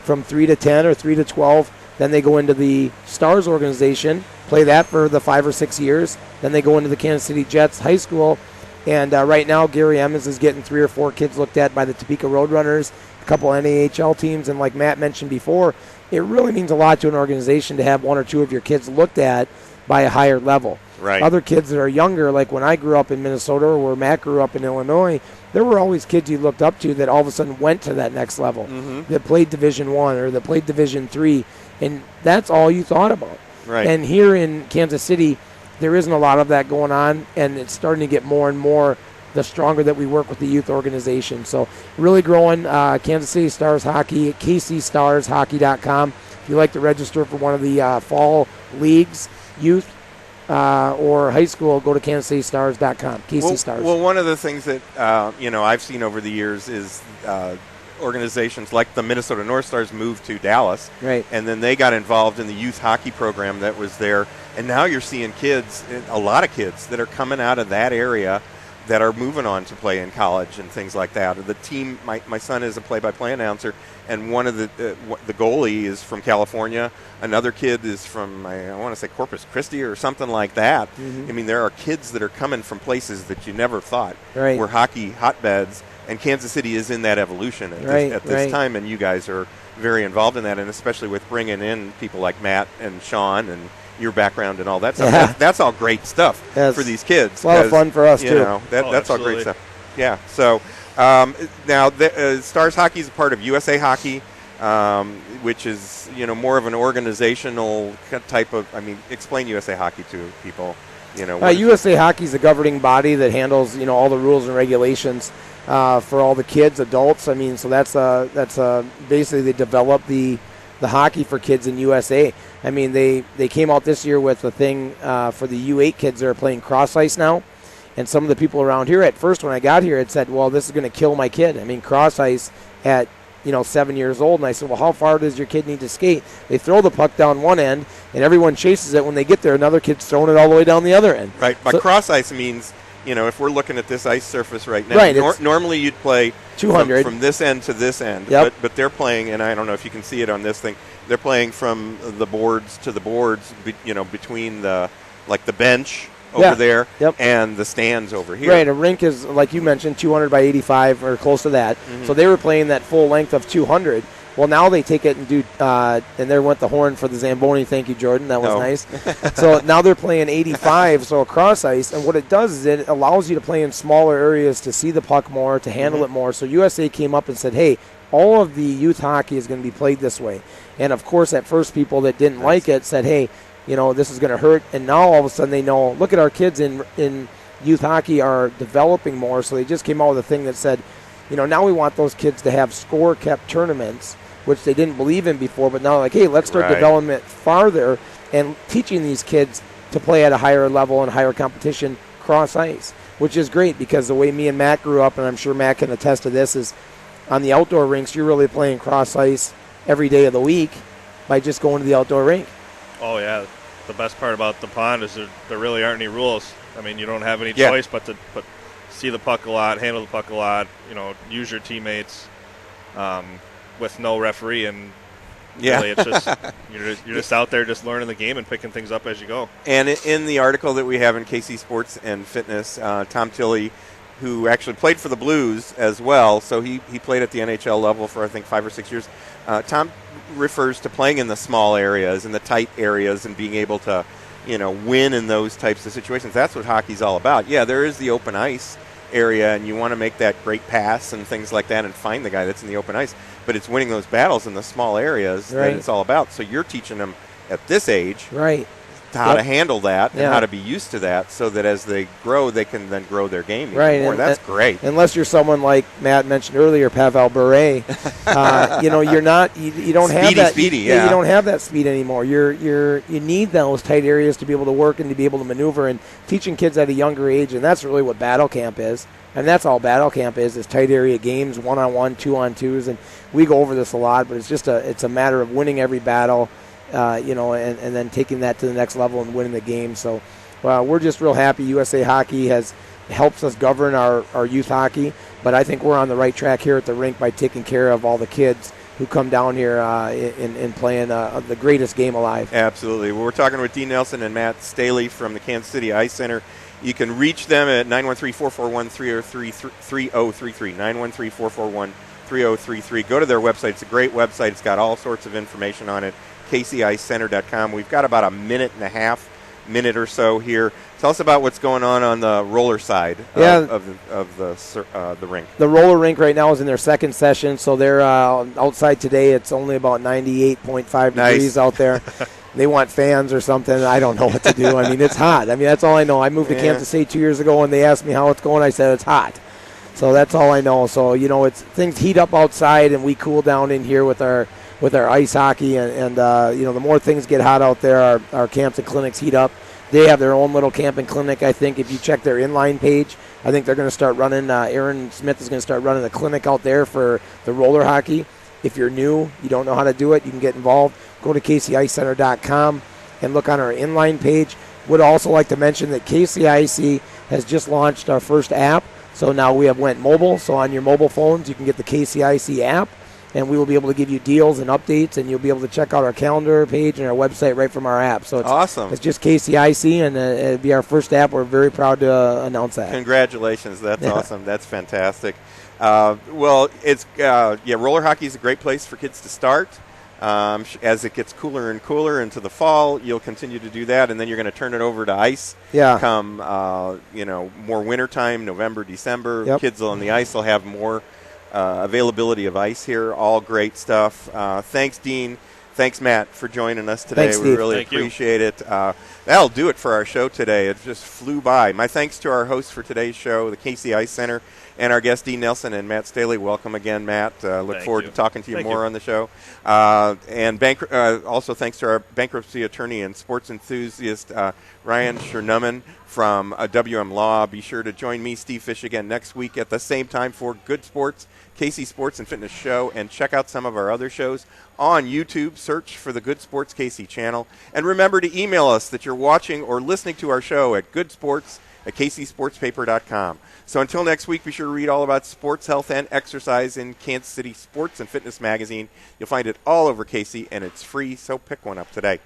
from 3 to 10 or 3 to 12, then they go into the Stars organization, play that for the 5 or 6 years. Then they go into the Kansas City Jets high school. And right now, Gary Emmons is getting 3 or 4 kids looked at by the Topeka Roadrunners, a couple NAHL teams. And like Matt mentioned before, it really means a lot to an organization to have 1 or 2 of your kids looked at by a higher level. Right. Other kids that are younger, like when I grew up in Minnesota or where Matt grew up in Illinois, there were always kids you looked up to that all of a sudden went to that next level, that played Division I or that played Division III. And that's all you thought about. Right. And here in Kansas City, there isn't a lot of that going on, and it's starting to get more and more the stronger that we work with the youth organization. So really growing. Kansas City Stars Hockey at kcstarshockey.com. If you'd like to register for one of the fall leagues, youth or high school, go to kansascitystars.com, KC Stars. Well, one of the things that I've seen over the years is organizations like the Minnesota North Stars moved to Dallas, right? And then they got involved in the youth hockey program that was there. And now you're seeing kids, a lot of kids that are coming out of that area that are moving on to play in college and things like that. The team, my son is a play-by-play announcer, and one of the goalie is from California. Another kid is from, I want to say Corpus Christi or something like that. I mean, there are kids that are coming from places that you never thought were hockey hotbeds, and Kansas City is in that evolution at this time, and you guys are very involved in that, and especially with bringing in people like Matt and Sean and your background and all that stuff. Yeah. That's all great stuff for these kids. It's a lot of fun for us, too. That's all great stuff. Yeah. So now Stars Hockey is a part of USA Hockey, which is, more of an organizational type of, explain USA Hockey to people. USA Hockey is the governing body that handles, all the rules and regulations for all the kids, adults. So that's basically they develop the hockey for kids in USA. They came out this year with a thing for the U8 kids that are playing cross ice now. And some of the people around here at first when I got here had said, well, this is going to kill my kid. Cross ice at 7 years old. And I said, well, how far does your kid need to skate? They throw the puck down one end, and everyone chases it. When they get there, another kid's throwing it all the way down the other end. Right, but cross ice means, if we're looking at this ice surface right now, normally you'd play 200 from this end to this end. Yep. But they're playing, and I don't know if you can see it on this thing, they're playing from the boards to the boards, between the bench over there and the stands over here. Right, a rink is, like you mentioned, 200 by 85 or close to that. So they were playing that full length of 200. Well, now they take it and do, and there went the horn for the Zamboni. Thank you, Jordan. That was nice. So now they're playing 85, so cross ice. And what it does is it allows you to play in smaller areas to see the puck more, to handle it more. So USA came up and said, hey, all of the youth hockey is going to be played this way. And, of course, at first people that didn't like it said, hey, this is going to hurt. And now all of a sudden they know, look at our kids in youth hockey are developing more. So they just came out with a thing that said, now we want those kids to have score-kept tournaments, which they didn't believe in before. But now, hey, let's start development farther and teaching these kids to play at a higher level and higher competition cross ice, which is great because the way me and Matt grew up, and I'm sure Matt can attest to this, is on the outdoor rinks, you're really playing cross ice every day of the week by just going to the outdoor rink. Oh, yeah. The best part about the pond is there really aren't any rules. You don't have any choice but to see the puck a lot, handle the puck a lot, use your teammates with no referee. And really it's just you're just out there just learning the game and picking things up as you go. And in the article that we have in KC Sports and Fitness, Tom Tilley, who actually played for the Blues as well, so he played at the NHL level for, I think, 5 or 6 years. Tom refers to playing in the small areas, in the tight areas, and being able to, win in those types of situations. That's what hockey's all about. Yeah, there is the open ice area, and you want to make that great pass and things like that and find the guy that's in the open ice. But it's winning those battles in the small areas that it's all about. So you're teaching them at this age how to handle that and how to be used to that so that as they grow, they can then grow their game even more. That's great. Unless you're someone like Matt mentioned earlier, Pavel Bure, you're not, you don't have that. Speedy, you don't have that speed anymore. You need those tight areas to be able to work and to be able to maneuver, and teaching kids at a younger age, and that's really what battle camp is. And that's all battle camp is tight area games, 1-on-1, 2-on-2s, and we go over this a lot, but it's a matter of winning every battle. And then taking that to the next level and winning the game. So we're just real happy. USA Hockey helps us govern our youth hockey, but I think we're on the right track here at the rink by taking care of all the kids who come down here in playing the greatest game alive. Absolutely. Well, we're talking with Dean Nelson and Matt Staehley from the Kansas City Ice Center. You can reach them at 913-441-3033, 913-441-3033. Go to their website. It's a great website. It's got all sorts of information on it. KCICenter.com. We've got about a minute or so here. Tell us about what's going on the roller side of the rink. The roller rink right now is in their second session, so they're outside today. It's only about 98.5 degrees out there. They want fans or something. I don't know what to do. It's hot. That's all I know. I moved to Kansas City 2 years ago, and they asked me how it's going. I said it's hot. So that's all I know. So, it's things heat up outside, and we cool down in here with our ice hockey, and the more things get hot out there, our camps and clinics heat up. They have their own little camp and clinic. I think if you check their inline page, I think they're going to start running, Aaron Smith is going to start running a clinic out there for the roller hockey. If you're new, you don't know how to do it, you can get involved. Go to KCICenter.com and look on our inline page. Would also like to mention that KCIC has just launched our first app. So now we have went mobile. So on your mobile phones, you can get the KCIC app, and we will be able to give you deals and updates, and you'll be able to check out our calendar page and our website right from our app. So it's awesome. It's just KCIC, and it'll be our first app. We're very proud to announce that. Congratulations. That's awesome. That's fantastic. Well, it's roller hockey is a great place for kids to start. As it gets cooler and cooler into the fall, you'll continue to do that, and then you're going to turn it over to ice. Come more wintertime, November, December. Yep. Kids on the ice will have more availability of ice here. All great stuff. Thanks, Dean. Thanks, Matt, for joining us today. Thanks, we Steve. really appreciate it. That'll do it for our show today. It just flew by. My thanks to our hosts for today's show, the KCI Center, and our guest, Dean Nelson and Matt Staehley. Welcome again, Matt. Look forward to talking to you more on the show. And also thanks to our bankruptcy attorney and sports enthusiast, Ryan Shernamen from WM Law. Be sure to join me, Steve Fish, again next week at the same time for Good Sports, KC Sports and Fitness Show, and check out some of our other shows on YouTube. Search for the Good Sports KC channel. And remember to email us that you're watching or listening to our show at goodsports@kcsportspaper.com. So until next week, be sure to read all about sports, health, and exercise in Kansas City Sports and Fitness Magazine. You'll find it all over KC, and it's free, so pick one up today.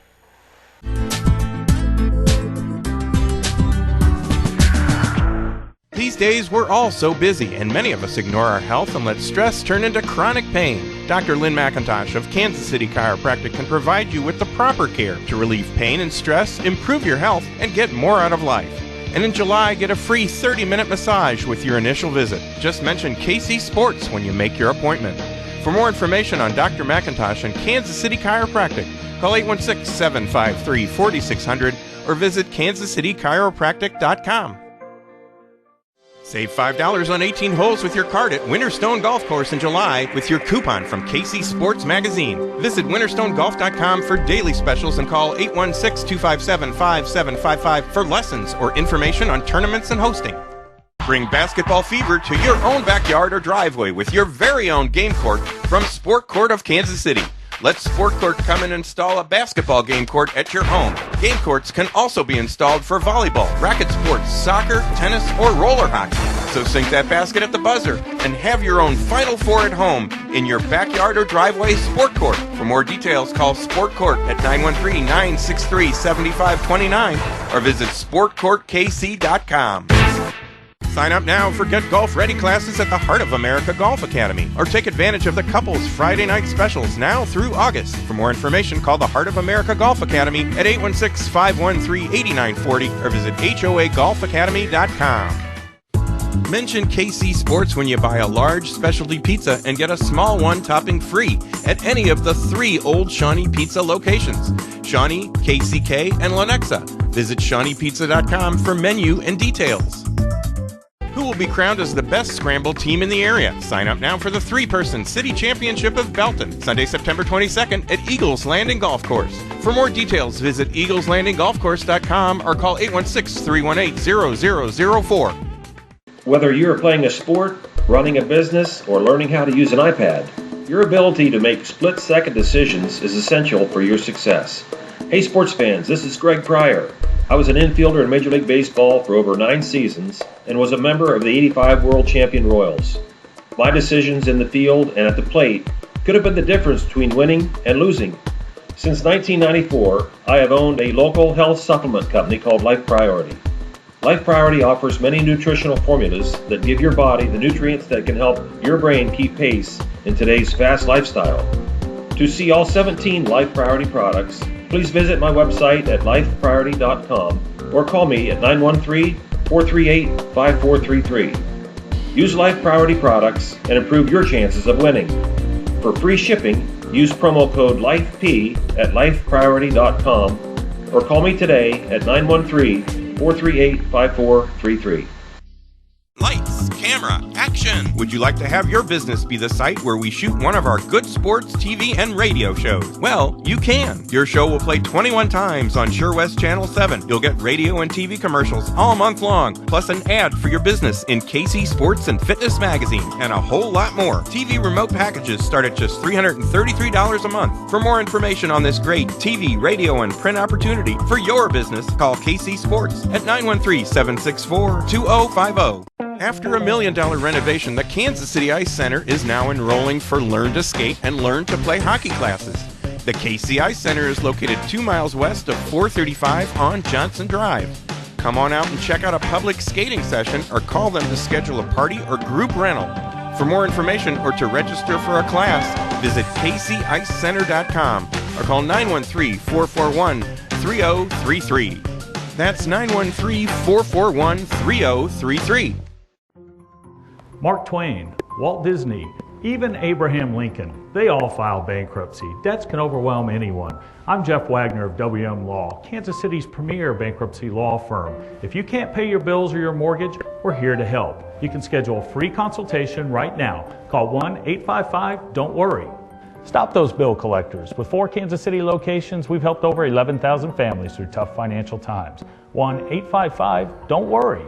These days, we're all so busy, and many of us ignore our health and let stress turn into chronic pain. Dr. Lynn McIntosh of Kansas City Chiropractic can provide you with the proper care to relieve pain and stress, improve your health, and get more out of life. And in July, get a free 30-minute massage with your initial visit. Just mention KC Sports when you make your appointment. For more information on Dr. McIntosh and Kansas City Chiropractic, call 816-753-4600 or visit kansascitychiropractic.com. Save $5 on 18 holes with your card at Winterstone Golf Course in July with your coupon from KC Sports Magazine. Visit winterstonegolf.com for daily specials and call 816-257-5755 for lessons or information on tournaments and hosting. Bring basketball fever to your own backyard or driveway with your very own game court from Sport Court of Kansas City. Let Sport Court come and install a basketball game court at your home. Game courts can also be installed for volleyball, racket sports, soccer, tennis, or roller hockey. So sink that basket at the buzzer and have your own Final Four at home in your backyard or driveway Sport Court. For more details, call Sport Court at 913-963-7529 or visit sportcourtkc.com. Sign up now for Get Golf Ready classes at the Heart of America Golf Academy, or take advantage of the couples Friday night specials now through August. For more information, call the Heart of America Golf Academy at 816-513-8940 or visit hoagolfacademy.com. Mention KC Sports when you buy a large specialty pizza and get a small one topping free at any of the 3 Old Shawnee Pizza locations: Shawnee, KCK, and Lenexa. Visit ShawneePizza.com for menu and details. Who will be crowned as the best scramble team in the area? Sign up now for the 3-person City Championship of Belton, Sunday, September 22nd at Eagles Landing Golf Course. For more details, visit eagleslandinggolfcourse.com or call 816-318-0004. Whether you are playing a sport, running a business, or learning how to use an iPad, your ability to make split-second decisions is essential for your success. Hey sports fans, this is Greg Pryor. I was an infielder in Major League Baseball for over 9 seasons and was a member of the '85 World Champion Royals. My decisions in the field and at the plate could have been the difference between winning and losing. Since 1994, I have owned a local health supplement company called Life Priority. Life Priority offers many nutritional formulas that give your body the nutrients that can help your brain keep pace in today's fast lifestyle. To see all 17 Life Priority products, please visit my website at lifepriority.com or call me at 913-438-5433. Use Life Priority products and improve your chances of winning. For free shipping, use promo code LIFEP at lifepriority.com or call me today at 913-438-5433. Lights, Lights, camera, action! Would you like to have your business be the site where we shoot one of our good sports, TV, and radio shows? Well, you can. Your show will play 21 times on Sure West Channel 7. You'll get radio and TV commercials all month long, plus an ad for your business in KC Sports and Fitness Magazine, and a whole lot more. TV remote packages start at just $333 a month. For more information on this great TV, radio, and print opportunity for your business, call KC Sports at 913-764-2050. After a $1 million renovation, the Kansas City Ice Center is now enrolling for Learn to Skate and Learn to Play hockey classes. The KC Ice Center is located 2 miles west of 435 on Johnson Drive. Come on out and check out a public skating session or call them to schedule a party or group rental. For more information or to register for a class, visit kcicecenter.com or call 913-441-3033. That's 913-441-3033. Mark Twain, Walt Disney, even Abraham Lincoln, they all filed bankruptcy. Debts can overwhelm anyone. I'm Jeff Wagner of WM Law, Kansas City's premier bankruptcy law firm. If you can't pay your bills or your mortgage, we're here to help. You can schedule a free consultation right now. Call 1-855-DON'T-WORRY. Stop those bill collectors. With 4 Kansas City locations, we've helped over 11,000 families through tough financial times. 1-855-DON'T-WORRY.